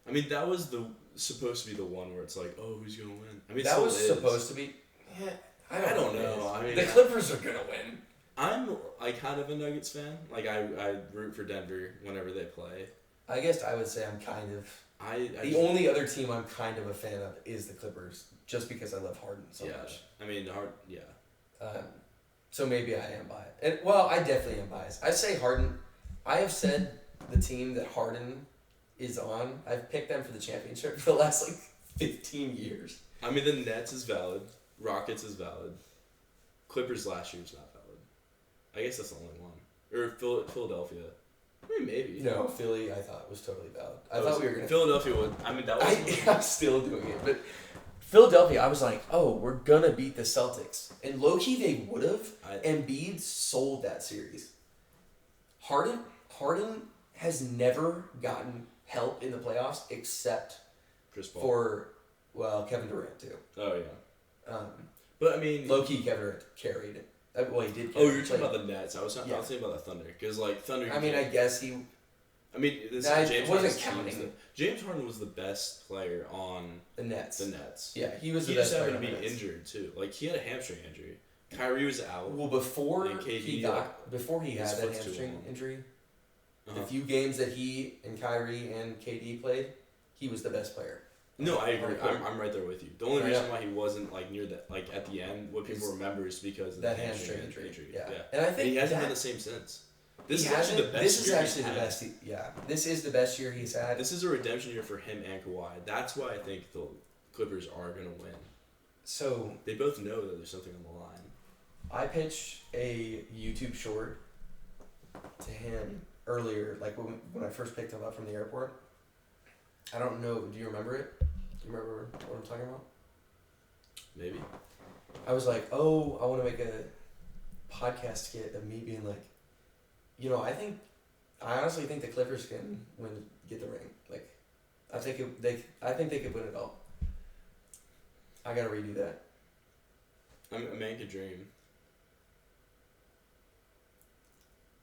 I mean, that was supposed to be the one where it's who's gonna win? I mean, that was supposed to be. Yeah, I don't know. I mean, the Clippers are gonna win. I'm kind of a Nuggets fan. I root for Denver whenever they play. I guess I would say I'm kind of. The only other team I'm kind of a fan of is the Clippers, just because I love Harden so much. I mean, yeah. So maybe I am biased. I definitely am biased. I say Harden. I have said the team that Harden is on. I've picked them for the championship for the last 15 years. I mean, the Nets is valid. Rockets is valid. Clippers last year is not valid. I guess that's the only one. Or Philadelphia. I mean, maybe. No, Philly, I thought was totally valid. I thought we were gonna. Philadelphia would. I mean, that was. I'm still doing it, but Philadelphia, I was like, oh, we're gonna beat the Celtics, and low key they would have. Embiid sold that series. Harden has never gotten help in the playoffs except Chris Paul. for Kevin Durant too. Oh yeah. But I mean, low key Kevin Durant carried it. Well, he did. Oh, you're talking about the Nets. I was thinking about the Thunder because Thunder. I mean, I guess he. I mean, James wasn't counting. James Harden was the best player on the Nets. Yeah, he was the best player. He just happened to be injured too. He had a hamstring injury. Kyrie was out. Well, before he had that hamstring injury, the few games that he and Kyrie and KD played, he was the best player. No, I agree. I'm right there with you. The only reason why he wasn't near that at the end, what people remember is because of that hamstring injury. Yeah, and I think he hasn't been the same since. This is actually the best year he's had. This is the best year he's had. This is a redemption year for him and Kawhi. That's why I think the Clippers are gonna win. So they both know that there's something on the line. I pitched a YouTube short to him earlier, when I first picked him up from the airport. I don't know. Do you remember it? Do you remember what I'm talking about? Maybe. I was like, oh, I want to make a podcast skit of me being I honestly think the Clippers can get the ring. I think they could win it all. I gotta redo that. A man could dream.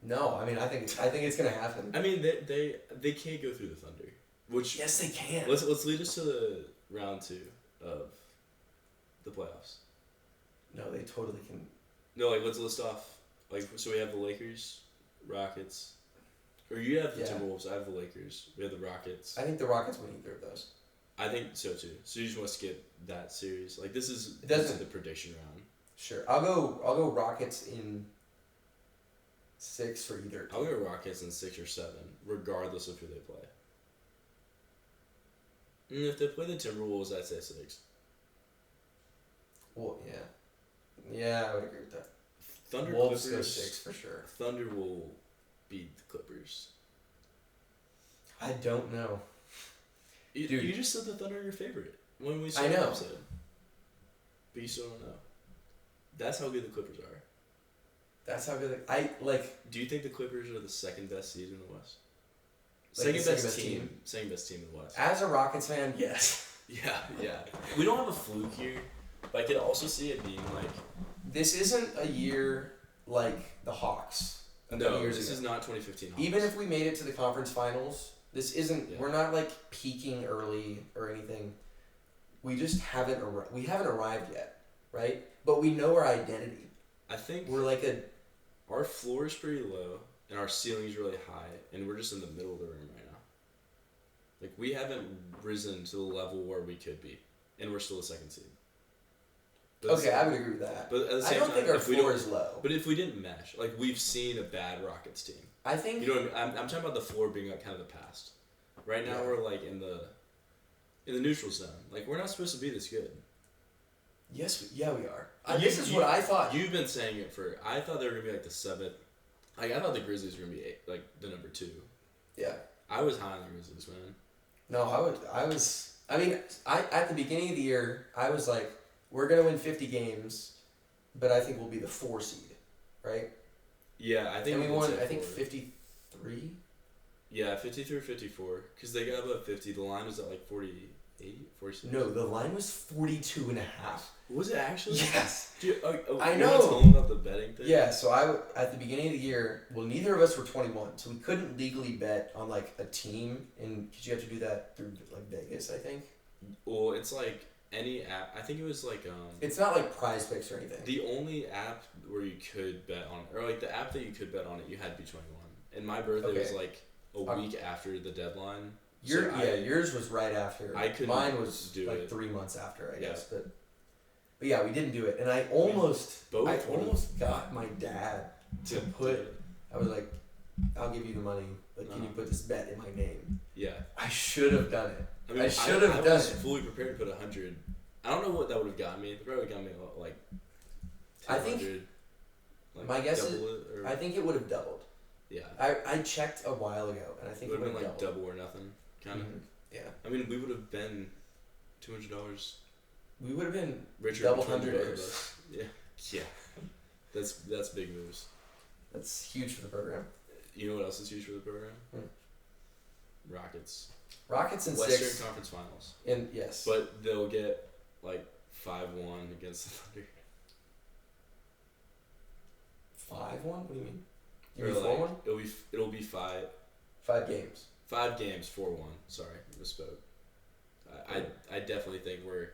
No, I mean I think it's gonna happen. I mean they can't go through the Thunder, which Yes, they can. let's lead us to the round 2 of the playoffs. No, they totally can. No, like let's list off so we have the Lakers, Rockets, or you have the Timberwolves. I have the Lakers. We have the Rockets. I think the Rockets win either of those. I think so too. So you just want to skip that series? Like this is the prediction round. Sure, I'll go Rockets in 6 for either. I'll go Rockets in 6 or 7, regardless of who they play. And if they play the Timberwolves, I'd say 6. Well, yeah, I would agree with that. Thunder Wolves Clippers go 6 for sure. Thunder will beat the Clippers. I don't know. Dude, you just said the Thunder are your favorite when we I started know. the episode. But you still don't know. That's how good the Clippers are. That's how good Do you think the Clippers are the second best seed in the West? Like Second best team in the West. As a Rockets fan, yes. Yeah. We don't have a fluke here, but I could also see it being like... This isn't a year like the Hawks. No, this is not 2015 Hawks. Even if we made it to the conference finals, this isn't... Yeah. We're not like peaking early or anything. We just haven't... we haven't arrived yet, right? But we know our identity. I think... We're like a... Our floor is pretty low, and our ceiling is really high, and we're just in the middle of the room right now. Like, we haven't risen to the level where we could be, and we're still a second seed. But Okay, I would agree with that. But at the same I don't time, think our if we floor don't- is low. But if we didn't mesh, like, we've seen a bad Rockets team. I think... You know what I mean? I'm talking about the floor being, like, kind of the past. Right now, Yeah. we're, like, in the neutral zone. Like, we're not supposed to be this good. Yes, we are. This is what I thought. You've been saying it for... I thought they were going to be, like, the 7th. Like, I thought the Grizzlies were going to be, like, the number 2. Yeah. I was high on the Grizzlies, man. No, I mean, at the beginning of the year, I was like, we're going to win 50 games, but I think we'll be the 4 seed, right? Yeah, I think... And we won, I think, 4. 53? Yeah, 53 or 54. Because they got above 50. The line was at, like, 48, 46. No, the line was 42 and a half. Was it actually? Yes. Dude, I you know. want to tell them about the betting thing? Yeah, so at the beginning of the year, well, neither of us were 21, so we couldn't legally bet on, like, a team, because you have to do that through, like, Vegas, I think. Well, it's like any app. I think it was like It's not like Prize Picks or anything. the only app where you could bet on, or like the app that you could bet on it, you had to be 21. And my birthday was like a week after the deadline. Yours was right after. I couldn't Mine was do like it. 3 months after, I Yeah. guess. But yeah, we didn't do it, and I almost got my dad to put. I was like, "I'll give you the money. Like, can you put this bet in my name?" Yeah. I should have done it. I mean, I should have I done was it. fully prepared to put 100. I don't know what that would have got me. It probably got me like. I think- 200, like, my guess is- double it, or, I think it would have doubled. yeah. I checked a while ago, and I It think would it have would been have like doubled. double or nothing, kind of. Mhm. Yeah, I mean, we would have been $200 we would have been richer. double between both of hundreders. us. Yeah. That's big moves. That's huge for the program. You know what else is huge for the program? Hmm. Rockets. Rockets in Western 6. Conference Finals. And yes, But they'll get like 5-1 against the Thunder. 5-1. What do you mean? You Or, mean like, 4-1? It'll be 5 games. 5 games, 4-1. Sorry, misspoke. I definitely think we're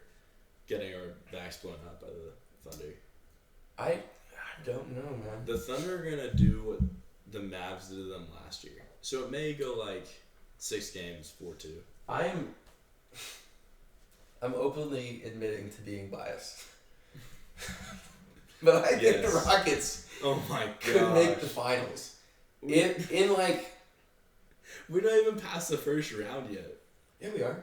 getting our backs blown out by the Thunder. I don't know, man. The Thunder are gonna do what the Mavs did to them last year. So it may go like 6 games, 4-2. I'm openly admitting to being biased. But I think the Yes. Rockets Oh my god. could make the finals. In like... We're not even past the first round yet. Yeah, we are.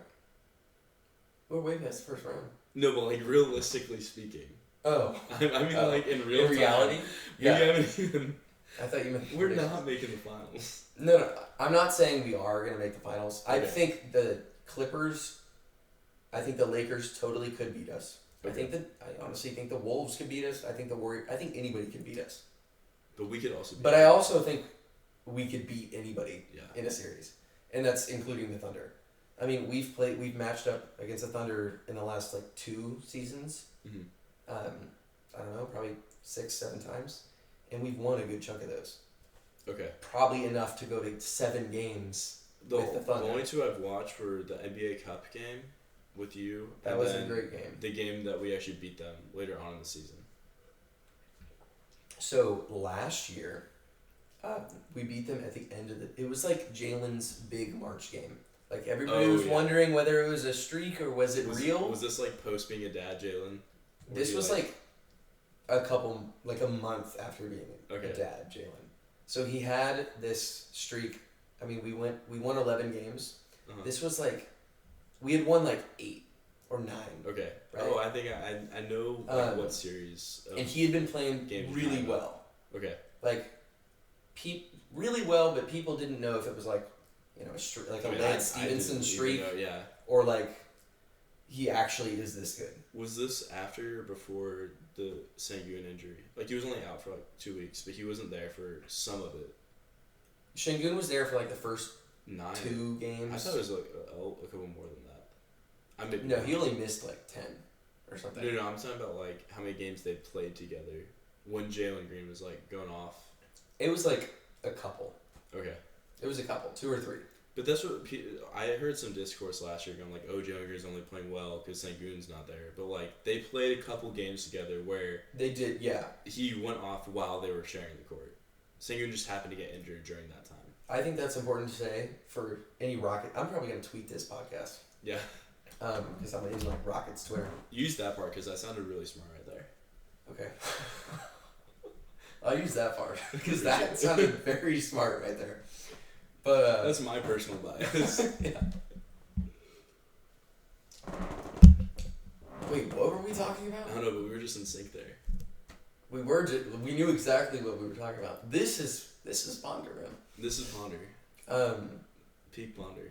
We're way past the first round. No, but like realistically speaking. Oh. I mean, like in real In reality? time, Yeah. we haven't even. I thought you meant... We're not making the finals. No, I'm not saying we are going to make the finals. I Okay. think the Clippers... I think the Lakers totally could beat us. Okay. I honestly think the Wolves could beat us. I think I think anybody can beat us. But we could also. But I also think we could beat anybody Yeah. in a series, and that's including the Thunder. I mean, we've matched up against the Thunder in the last like 2 seasons. Mhm. I don't know, probably 6-7 times, and we've won a good chunk of those. Okay. Probably enough to go to 7 games with the Thunder. The only 2 I've watched were the NBA Cup game with you. That was a great game. The game that we actually beat them later on in the season. So last year, we beat them at the end of it was like Jalen's big March game. Like everybody was wondering whether it was a streak or was it real. Was this like post being a dad, Jalen? This was like a month after being a dad, Jalen. So he had this streak. I mean, we won 11 games. Uh-huh. This was like, we had won like 8 or 9. Okay. Right? Oh, I think I know what series. And he had been playing really well. Okay. Like, really well, but people didn't know if it was like, a Lance Stevenson streak, or like he actually is this good. Was this after or before the Sengun injury? Like he was only out for like 2 weeks, but he wasn't there for some of it. Sengun was there for like the first 9 2 games. I thought it was like a couple more than that. No, he only missed like 10 or something. No, I'm talking about like how many games they played together when Jalen Green was like going off. It was like a couple. Okay. It was a couple, 2 or 3. But that's what I heard some discourse last year going like, oh, Jalen Green's only playing well because Sengun's not there. But like they played a couple games together where they did, yeah. He went off while they were sharing the court. Sengun just happened to get injured during that time. I think that's important to say for any Rocket. I'm probably gonna tweet this podcast. Yeah. Because I'm in like Rockets Twitter. Use that part because that sounded really smart right there. Okay. I'll use that part because that sounded very smart right there. But that's my personal bias. Yeah. Wait, what were we talking about? I don't know, but we were just in sync there. We knew exactly what we were talking about. This is Ponder, man. This is Ponder. Peak Ponder.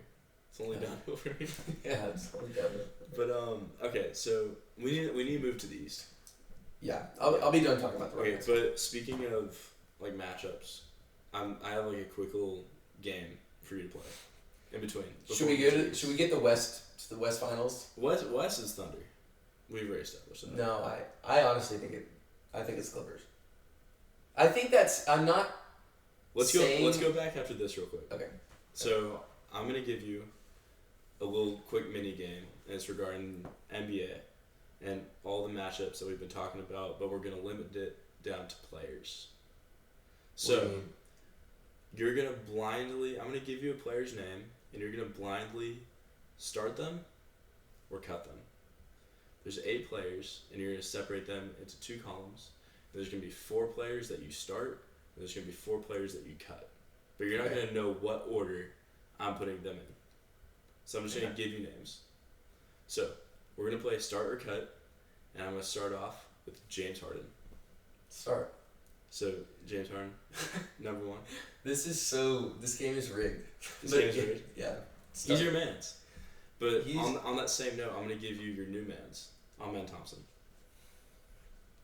It's only downhill for me. Yeah, it's only downhill. But okay, so we need to move to the East. Yeah, I'll be done talking about the Rockets. Okay, but speaking of like matchups, I have like a quick little game for you to play in between. Should we get the West to the West Finals? West is Thunder. We've already established that. No, I honestly think it's Clippers. I think that's I'm not. Let's go back after this real quick. Okay. So I'm gonna give you a little quick mini game, and it's regarding NBA and all the matchups that we've been talking about, but we're gonna limit it down to players. So you're gonna I'm gonna give you a player's name, and you're gonna blindly start them or cut them. There's 8 players, and you're gonna separate them into 2 columns. There's gonna be 4 players that you start, and there's gonna be 4 players that you cut. But you're not gonna know what order I'm putting them in. So I'm just gonna give you names. So we're gonna play start or cut, and I'm gonna start off with James Harden. Start. So James Harden, number 1. This game is rigged. This game is rigged? Yeah. He's your mans. But on that same note, I'm gonna give you your new mans. Amen Thompson.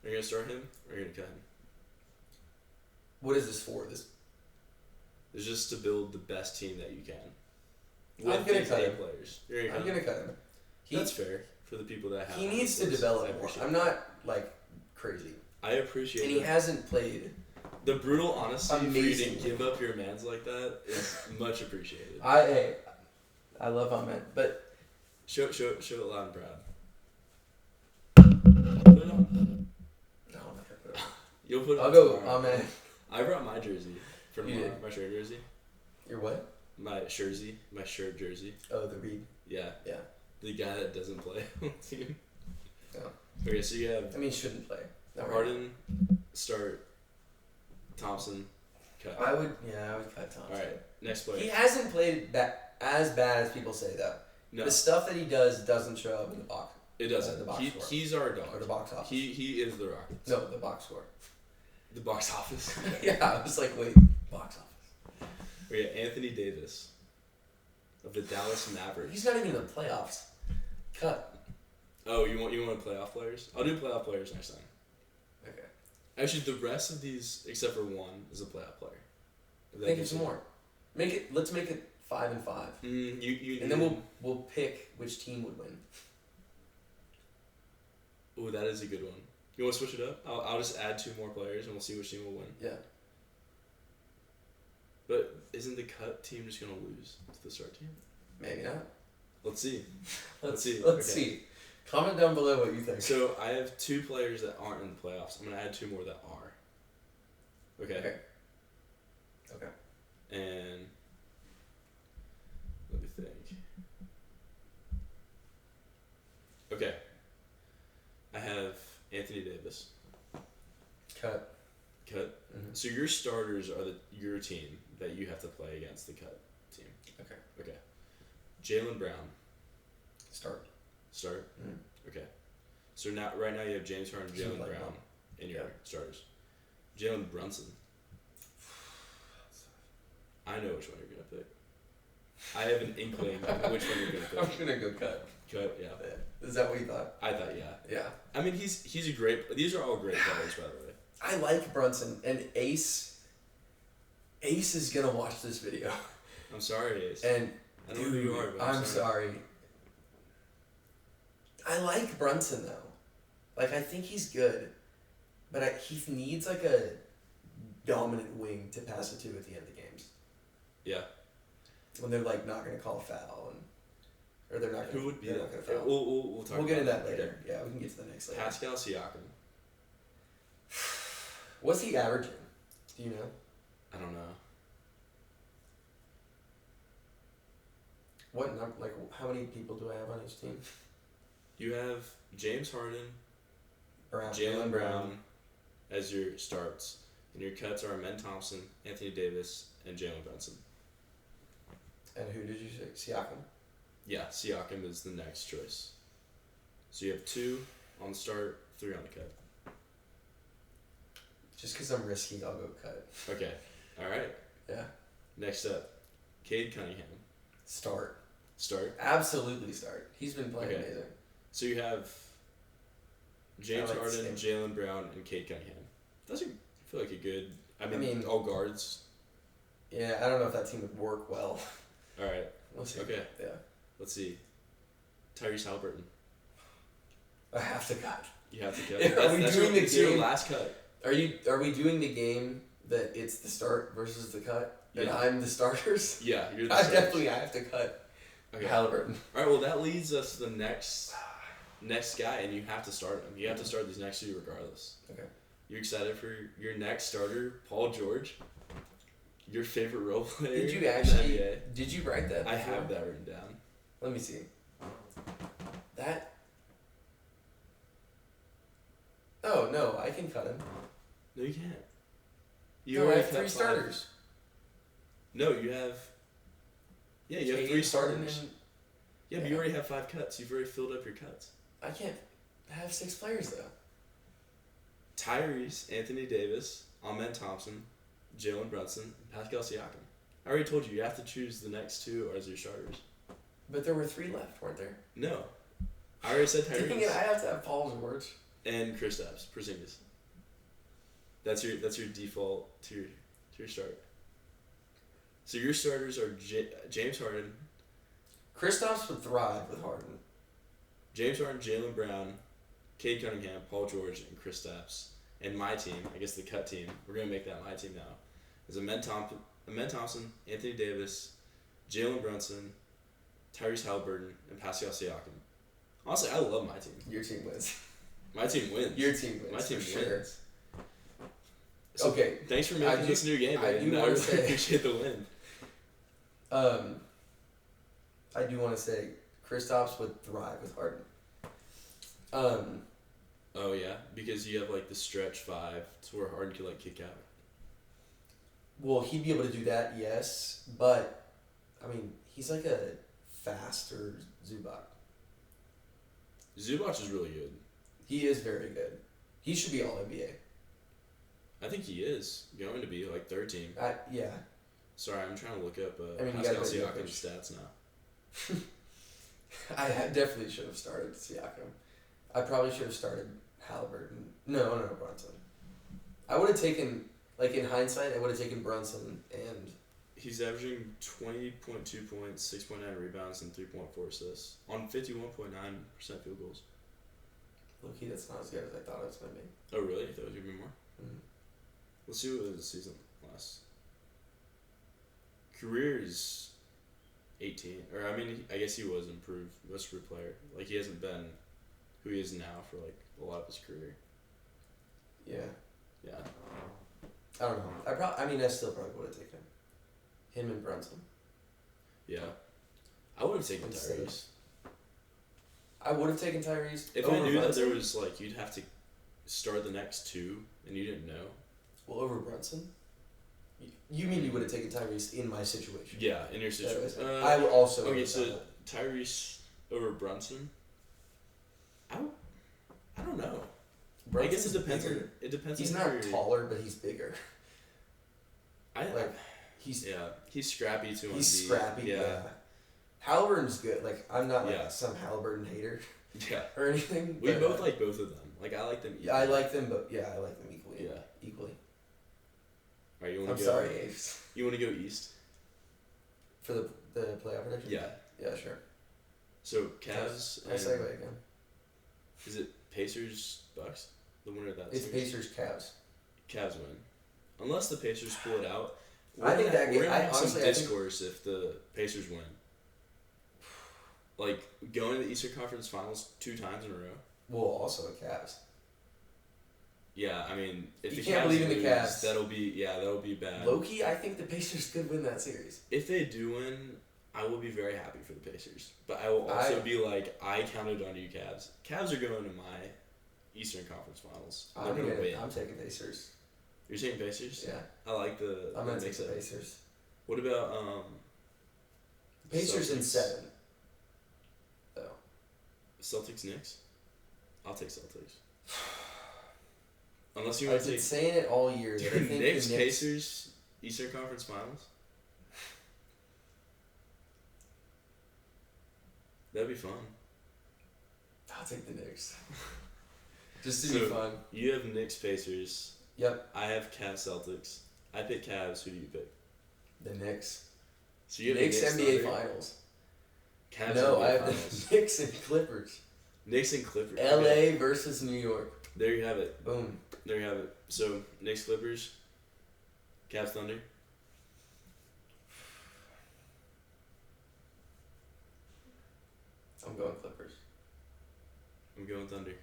Are you gonna start him or are you gonna cut him? What is this for? It's just to build the best team that you can. I'm gonna cut him. Players. I'm gonna cut him. That's fair for the people that have. He needs to develop more. I'm not like crazy. I appreciate. And he hasn't played. The brutal honesty for you to give up your mans like that is much appreciated. I love Amen, but show it loud and proud. Put it on. No, I'm not gonna put it on. You'll put it on. I'll go Amen. I brought my jersey for tomorrow. My shirt jersey. Your what? My jersey. My shirt jersey. Oh, the Reed. Yeah. Yeah. The guy that doesn't play on the team. Oh. Okay, so you have. Shouldn't play. Harden, start. Thompson, cut. I would cut Thompson. All right, next player. He hasn't played as bad as people say though. No. The stuff that he does doesn't show up in the box. It doesn't. The box score. He's our dog. Or the box office. He is the Rockets. No, the box score. The box office. Yeah, I was like, wait, box office. We got Anthony Davis of the Dallas Mavericks. He's not even in the playoffs. Cut. Oh, you want playoff players? I'll do playoff players next time. Okay. Actually, the rest of these, except for one, is a playoff player. Think of some more. Let's make it 5 and 5. And then we'll pick which team would win. Oh, that is a good one. You want to switch it up? I'll just add 2 more players and we'll see which team will win. Yeah. But isn't the cut team just gonna lose to the start team? Maybe not. Let's see. Let's see. Let's see. Comment down below what you think. So I have 2 players that aren't in the playoffs. I'm gonna add 2 more that are. Okay. And let me think. Okay. I have Anthony Davis. Cut. Mm-hmm. So your starters are your team that you have to play against the cut team. Okay. Jaylen Brown. Start. Mm-hmm. Okay. So right now you have James Harden, Jaylen Brown in your starters. Jalen Brunson. I know which one you're gonna pick. I have an inkling of which one you're gonna pick. I'm gonna go cut. Cut, yeah. Is that what you thought? I thought, yeah. Yeah. I mean, he's a great. These are all great players, by the way. I like Brunson and Ace. Ace is gonna watch this video. I'm sorry, Ace. And I don't know who you are, but I'm sorry. I like Brunson though. Like I think he's good, but he needs like a dominant wing to pass it to at the end of games. Yeah. When they're like not gonna call a foul or they're not. Who would be that? Foul. We'll talk. We'll get into that later. later. Yeah, we can get to the next later. Pascal Siakam. What's he averaging? Do you know? I don't know. How many people do I have on his team? You have James Harden, Brown, Jaylen Brown as your starts, and your cuts are Amen Thompson, Anthony Davis, and Jalen Brunson. And who did you say? Siakam? Yeah, Siakam is the next choice. So you have 2 on the start, 3 on the cut. Just because I'm risky, I'll go cut. Okay. All right. Yeah. Next up, Cade Cunningham. Start. Absolutely start. He's been playing amazing. So you have James Harden, him. Jaylen Brown, and Cade Cunningham. Doesn't feel like a good. I mean, all guards. Yeah, I don't know if that team would work well. All right. We'll see. Okay. Yeah. Let's see. Tyrese Halliburton. I have to cut. You have to cut. Are we doing the game? Your last cut. Are we doing the game that it's the start versus the cut? And Yeah. I'm the starters? Yeah, you're the I starters. definitely have to cut Okay. Halliburton. All right. Well, that leads us to the next guy, and you have to start him. You have to start these next 2 regardless. Okay. You excited for your next starter, Paul George? Your favorite role player? Did you in the NBA? Did you write that before? I have that written down. Let me see. That. Oh no, I can cut him. No, you can't. I already have cut 3 5. starters. No, you have. Yeah, you have 3 starters. Yeah, but Yeah. you already have 5 cuts. You've already filled up your cuts. I can't have 6 players though. Tyrese, Anthony Davis, Amen Thompson, Jalen Brunson, and Pascal Siakam. I already told you have to choose the next 2 as your starters. But there were 3 left, weren't there? No, I already said Dang it, Tyrese I have to have Paul George. and Kristaps Porzingis. That's your default to your start. So your starters are James Harden, Kristaps would thrive with Harden. James Harden, Jaylen Brown, Cade Cunningham, Paul George, and Kristaps. And my team, I guess the cut team, we're going to make that my team now, is Amen Thompson, Anthony Davis, Jalen Brunson, Tyrese Halliburton, and Pascal Siakam. Honestly, I love my team. Your team wins. My team wins. Your team wins. My team for wins. sure. So Okay. Thanks for making this new game, I man. do I wanna really say- appreciate the win. I do want to say Kristaps would thrive with Harden. Oh yeah, because you have like the stretch 5 to where Harden could like kick out. Well, he'd be able to do that, yes, but I mean, he's like a faster Zubac. Zubac is really good. He is very good. He should be all NBA. I think he is going to be like 3rd team. Yeah. Sorry, I'm trying to look up I mean, you Pascal gotta put Siakam's stats now. Definitely should have started Siakam. I probably should have started Halliburton. No, Brunson. I would have taken, like in hindsight, I would have taken Brunson and... He's averaging 20.2 points, 6.9 rebounds, and 3.4 assists on 51.9% field goals. Low-key, that's not as good as I thought it was going to be. Oh, really? You thought it was going to be more? Mm. Let's see what the season lasts. career is 18. Or, I mean, I guess he was most improved player. Like, he hasn't been who he is now for, like, a lot of his career. Yeah. Yeah. I don't know. I still probably would have taken him and Brunson. Yeah. I would have taken Instead of- Tyrese. I would have taken Tyrese. If over I knew Brunson. that there was, like, you'd have to start the next two and you didn't know. Well, over Brunson? You mean you would have taken Tyrese in my situation? Yeah, in your situation. I would also. Okay, have so done that. Tyrese over Brunson. I don't know. Brunson's I guess it depends. bigger. It depends. He's on not who you're- taller, but he's bigger. He's he's scrappy too. He's scrappy. Yeah. Halliburton's good. Like I'm not like some Halliburton hater. Yeah. Or anything. We but, both like both of them. Like I like them. Yeah, I like them, but I like them equally. Yeah. Equally. All right, you want I'm to go? sorry, Aves. You want to go east? For the playoff prediction. Yeah. Yeah, sure. So Cavs. I'll segue again. Is it Pacers Bucks? The winner of that. It's series? Pacers Cavs. Cavs win, unless the Pacers pull it out. I think that game. We're gonna have some Honestly, discourse if the Pacers win. Like going to the Eastern Conference Finals 2 times in a row. Well, also the Cavs. Yeah, I mean, if You the can't Cavs believe in the lose, Cavs. that'll be bad. Low-key, I think the Pacers could win that series. If they do win, I will be very happy for the Pacers. But I will also be like, I counted on you, Cavs. Cavs are going to my Eastern Conference Finals. They're going to win. I'm taking Pacers. You're taking Pacers? Yeah. I like the. I'm gonna take mix-up. the Pacers. What about Pacers in Celtics? 7. Though. Celtics Knicks? I'll take Celtics. Unless you want I've to been take saying it all year. That I think Knicks, the Knicks, Pacers, Eastern Conference Finals. That'd be fun. I'll take the Knicks. Just to be fun. You have Knicks, Pacers. Yep. I have Cavs, Celtics. I pick Cavs. Who do you pick? The Knicks. So you have Knicks the Knicks NBA Thunder. Finals. Cavs No, NBA I have Finals. the Knicks and Clippers. Knicks and Clippers. LA Okay. versus New York. There you have it. Boom. There you have it. So Knicks, Clippers. Cavs, Thunder. I'm going Clippers. I'm going Thunder.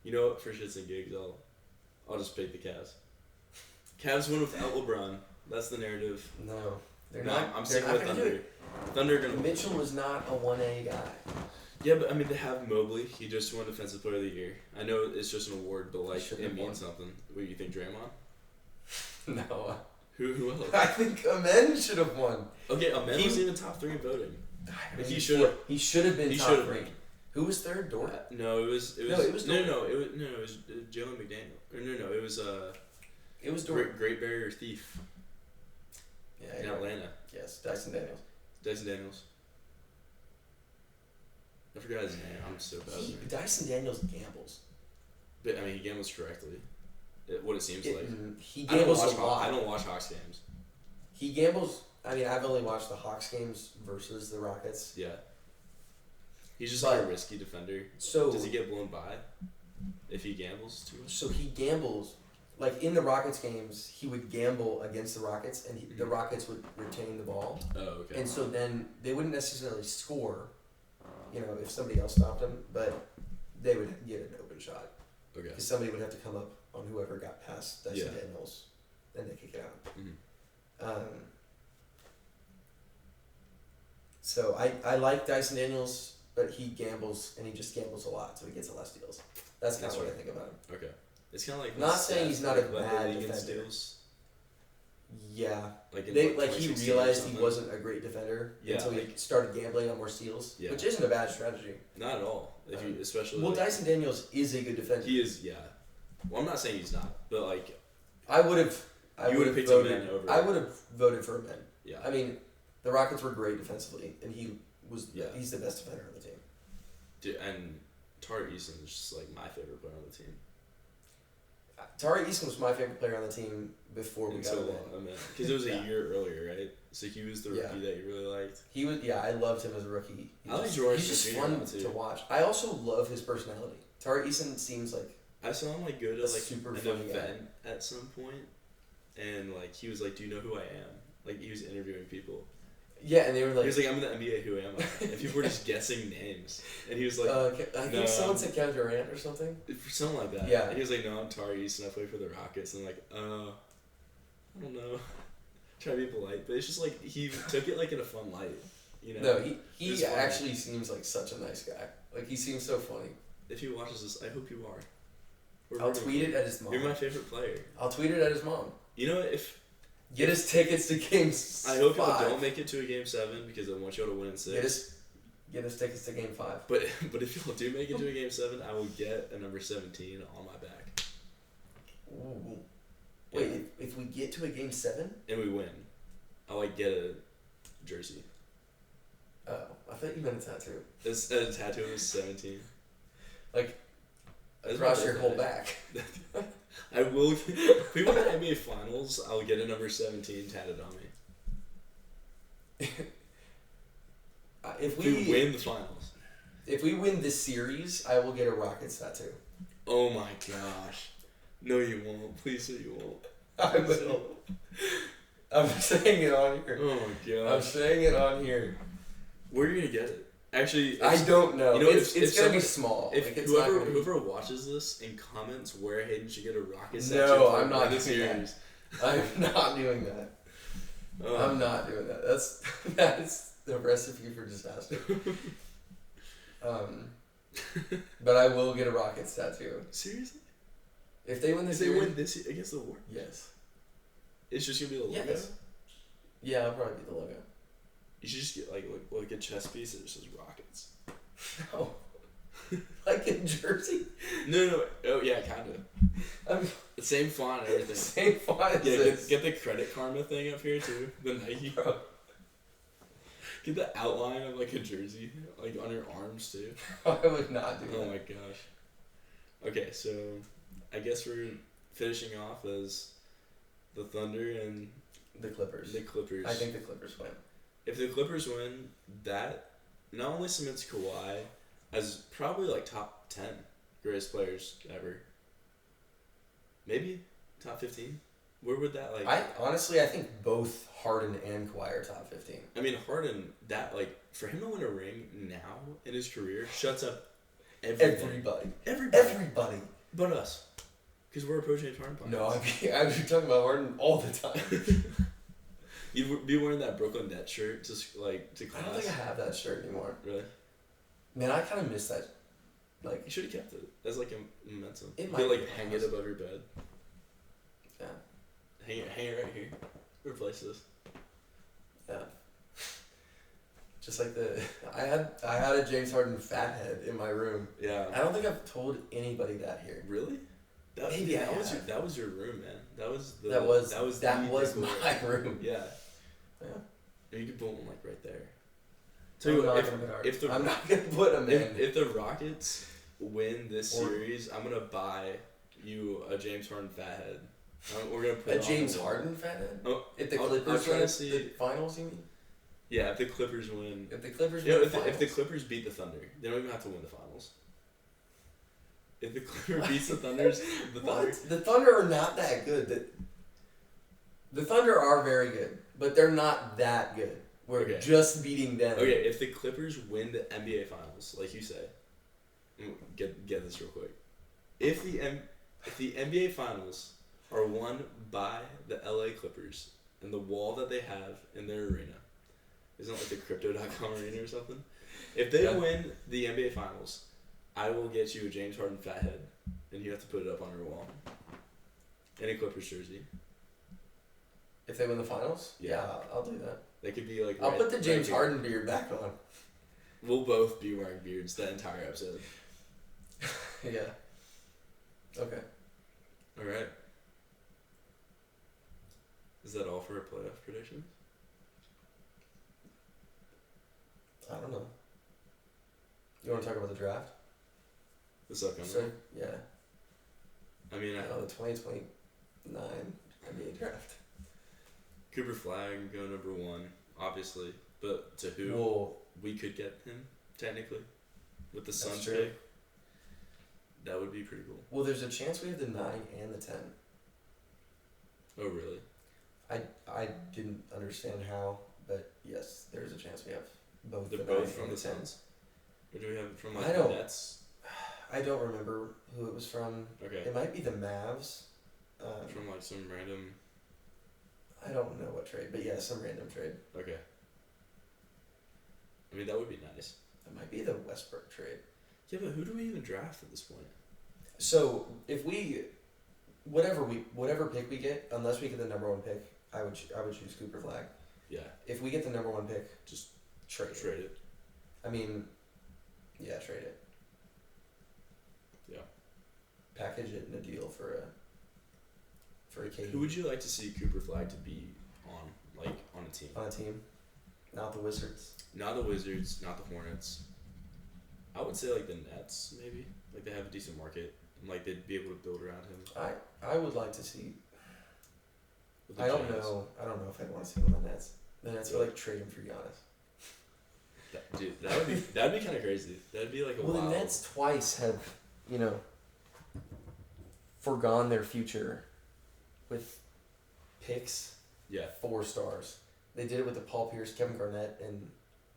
You know what? For shits and gigs, I'll just pick the Cavs. Cavs win without LeBron. That's the narrative. No. They're No, not. I'm they're sticking not with gonna do Thunder. it. Thunder are gonna. Mitchell was not a 1A guy. Yeah, but I mean they have Mobley. He just won Defensive Player of the Year. I know it's just an award, but like shouldn't it have won. means something. What do you think, Draymond? No. Who else? I think Amen should have won. Okay, Amen He- was even top 3 in voting. But He should've- He should have been he top should've 3. been. Who was third? Dort? No, it was No, it was Dort. no, it was Jalen McDaniel. Or no, it was It was Dort. Great Barrier Thief Yeah, in yeah. Atlanta. Yes, Dyson Daniels. Dyson Daniels. I forgot his name. I'm so bad. with names. Dyson Daniels gambles. But I mean, he gambles correctly. What it seems like. He I don't gambles watch a lot. I don't watch Hawks games. He gambles. I mean, I've only watched the Hawks games versus the Rockets. Yeah. He's just like a But- risky defender. So Does he get blown by if he gambles too much? So he gambles, like in the Rockets games, he would gamble against the Rockets, and the Rockets would retain the ball, Oh, okay. and so then they wouldn't necessarily score, if somebody else stopped them, but they would get an open shot Okay. because somebody would have to come up on whoever got past Dyson Yeah. Daniels, then they kick it out. Mhm. So I like Dyson Daniels, but he gambles, and he just gambles a lot, so he gets a lot of steals. That's kind That's of what I right. think about him. Okay. It's kind of like Not saying he's not a led the bad league in defender. steals. Yeah. Like in He 2016 or realized he something. wasn't a great defender Yeah, until he like- started gambling on more steals, Yeah. which isn't a bad strategy. Not at all. If you, especially. Well, like, Dyson Daniels is a good defender. He is, yeah. Well, I'm not saying he's not, but like, I would have. You would've picked him in over- I would have voted for him in. yeah. I mean, the Rockets were great defensively, and he was. Yeah. He's the best defender on the team. Dude, and Tari Eason is just like my favorite player on the team. Tari Eason was my favorite player on the team before we got Until him in. because it was a Yeah. year earlier, right? So he was the rookie Yeah. that you really liked. He was. Yeah, I loved him as a rookie. I like George He's just Jr. fun now, too. to watch. I also love his personality. Tari Eason seems like. I saw him like go to A like super an funny guy. event at some point, and like he was like, "Do you know who I am?" Like he was interviewing people. Yeah, and they were He like, was like, I'm in the NBA. Who am I? And people were just guessing names. And he was like, I think someone said Kevin Durant or something. Something like that. Yeah. And he was like, no, I'm Tyrese, and I play for the Rockets. And I'm like, I don't know. Try to be polite, but it's just like he took it like in a fun light, you know. No, he actually seems like such a nice guy. Like he seems so funny. If he watches this, I hope you are. I'll tweet it at his mom. You're my favorite player. I'll tweet it at his mom. You know, if get his tickets to games. I hope 5. you don't make it to a game 7 because I want you all to win in 6. Get his tickets to game 5. But if y'all do make it to a game 7, I will get a number 17 on my back. Ooh. Yeah. Wait, if we get to a game 7 and we win, I'll like get a jersey. Oh, I thought you meant a tattoo. It's a tattoo of 17. Like That's across my your birthday. whole back. I will. If we win the NBA Finals, I'll get a number 17 tatted on me. If If we win the finals. If we win this series, I will get a Rockets tattoo. Oh my gosh. No, you won't. Please say you won't. I will. I'm saying it on here. Oh my gosh. I'm saying it on here. Where are you gonna get it? Actually, I don't know. You know, it's if gonna be someone- small. If Like, it's not gonna be- whoever watches this and comments where Hayden should get a rocket No, tattoo I'm not this doing that. series. I'm not doing that. I'm not doing that. That's the recipe for disaster. But I will get a Rockets tattoo. Seriously? If they win If this they series, win this against the war, yes. it's just gonna be the logo. Yes. Yeah, I'll probably get the logo. You should just get like a chest piece that just says Rockets. No. Like a jersey? No. Oh yeah, kind of. I'm The same font and everything. same font as Yeah, this. get the Credit Karma thing up here too. The Nike. Bro. Get the outline of like a jersey, like on your arms too. I would not do Oh that. my gosh. Okay, so I guess we're finishing off as the Thunder and The Clippers. the Clippers. I think the Clippers win. If the Clippers win, that not only cements Kawhi as probably like top 10 greatest players ever. Maybe top 15. Where would that like? I think both Harden and Kawhi are top 15. I mean, Harden, that like for him to win a ring now in his career shuts up everybody. Everybody. But us, because we're pro James Harden players. No, I'd be talking about Harden all the time. You'd be wearing that Brooklyn Nets shirt just like to class. I don't think I have that shirt anymore. Really? Man, I kind of miss that. Like, You should have kept it as like a memento. It You might could like be in my hang it house. above your bed. yeah, Hang it right here. Replace this. yeah. Just like I had a James Harden fat head in my room. Yeah. I don't think I've told anybody that here. Really? Maybe I have. That was your room, man. That was the That was the my room. Yeah. Yeah. And you could put one like right there. I'm Tell you not what, gonna put if the I'm not gonna put them in. if the Rockets win this Or- series, I'm gonna buy you a James Harden fathead. We're gonna put A it on James the wall. Harden fan head? Oh, If the I'll Clippers try win to see- the finals, you mean? Yeah, if the Clippers win. If the Clippers You know, win if the the finals. Clippers beat the Thunder, they don't even have to win the finals. If the Clippers beats the Thunder. What? The Thunder are not that good. The Thunder are very good, but they're not that good. We're Okay. just beating them. Okay, if the Clippers win the NBA Finals, like you say, get this real quick. If the NBA Finals are won by the LA Clippers and the wall that they have in their arena, isn't it like the Crypto.com arena or something? If they Yeah. win the NBA Finals, I will get you a James Harden fathead, and you have to put it up on your wall. And a Clippers jersey. If they win the finals, Yeah. I'll do that. That could be like. I'll right- put the right James here. Harden beard back on. We'll both be wearing beards that entire episode. Yeah. Okay. All right. Is that all for our playoff predictions? I don't know. You want to talk about the draft? This upcoming. So, yeah. I mean, The 2029 NBA draft. Cooper Flag go number 1, obviously, but to who Well, we could get him technically with the That's Suns true. pick. That would be pretty cool. there's a chance we have the 9 and the 10. Oh really? I didn't understand how, but yes, there's a chance we have both. They're both from the Suns? Or do we have it from like I don't- the Nets? I don't remember who it was from. Okay. It might be the Mavs. From like some random. I don't know what trade, but yeah, some random trade. Okay. I mean, that would be nice. It might be the Westbrook trade. Yeah, but who do we even draft at this point? So if we, whatever pick we get, unless we get the number one pick, I would choose Cooper Flag. Yeah. If we get the number one pick, Just trade. trade it. I mean, yeah, trade it. Yeah. Package it in a deal for a KD. Who would you like to see Cooper Flag to be on, like, on a team? On a team, not the Wizards. Not the Wizards, not the Hornets. I would say like the Nets, maybe. Like they have a decent market, and like they'd be able to build around him. I would like to see. With the I don't Jazz. know. I don't know if I'd want to see him on the Nets. The Nets would like trade him for Giannis. Dude, that'd be kind of crazy. That'd be like a Well, wild. the Nets twice have, forgone their future with picks. Yeah. 4 stars. They did it with the Paul Pierce, Kevin Garnett, and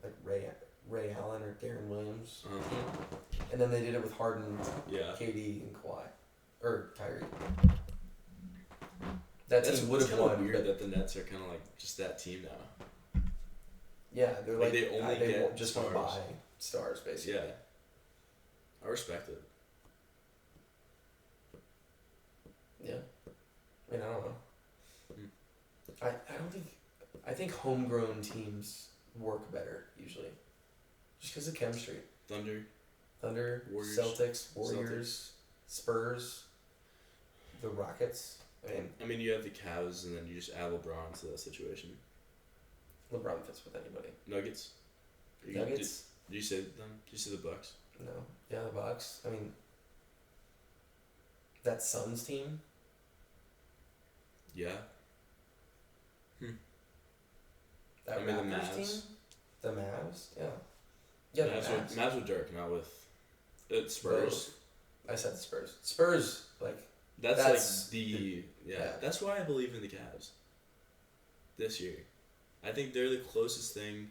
like Ray Allen or Darren Williams, and then they did it with Harden, Yeah. KD, and Kawhi, or Kyrie. That That's team would have kinda won. weird but that the Nets are kind of like just that team now. yeah, they're Like, like they only get won't just want to stars. buy stars, basically. Yeah. I respect it. Yeah. I mean, I don't know. Mm. I think homegrown teams work better usually, just because of chemistry. Thunder. Warriors. Celtics, Spurs, the Rockets. I mean, you have the Cavs, and then you just add LeBron to that situation. LeBron fits with anybody. Nuggets. Nuggets? Did you say them? Did you say the Bucks? No. Yeah, the Bucks. I mean, that Suns team. Yeah. That I mean, the Raptors Mavs. team. The Mavs. Yeah. Yeah, the Mavs. Mavs with Dirk, not with Spurs. I said the Spurs. Spurs, like. That's That's like the yeah. That's why I believe in the Cavs. This year, I think they're the closest thing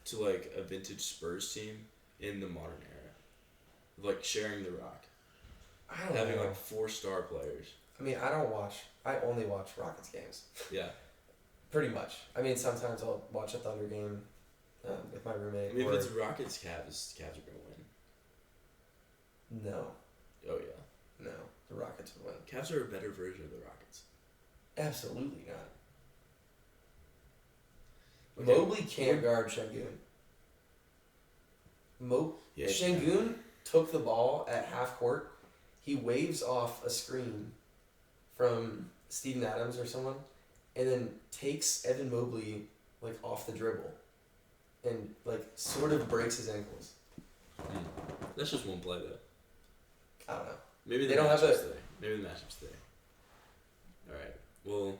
to like a vintage Spurs team in the modern era, like sharing the rock, I don't having know. like 4-star players. I mean, I only watch Rockets games. Yeah, Pretty much. I mean, sometimes I'll watch a Thunder game with my roommate. I mean, or, if it's Rockets Cavs, Cavs are gonna win. no, Oh yeah, no, the Rockets would win. Cavs are a better version of the Rockets. Absolutely not. Okay. Mobley can't guard Şengün. Yeah, Şengün took the ball at half court. He waves off a screen from Steven Adams or someone, and then takes Evan Mobley like off the dribble, and like sort of breaks his ankles. That's just one play though. I don't know. Maybe They don't have matchup's there. Maybe the matchup's there. All right. Well,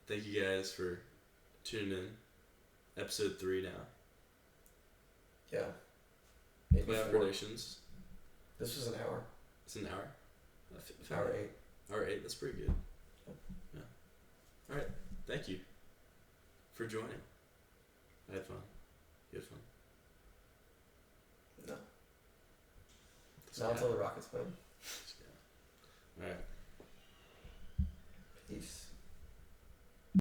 thank you guys for tuning in. Episode 3 now. Yeah. Maybe Playoff 4. predictions. This was an hour. It's an hour. Hour 8. Hour 8. That's pretty good. Yeah. All right. Thank you for joining. I had fun. You had fun. No. Let's Not go. until the Rockets win. Let's go. All right. Peace.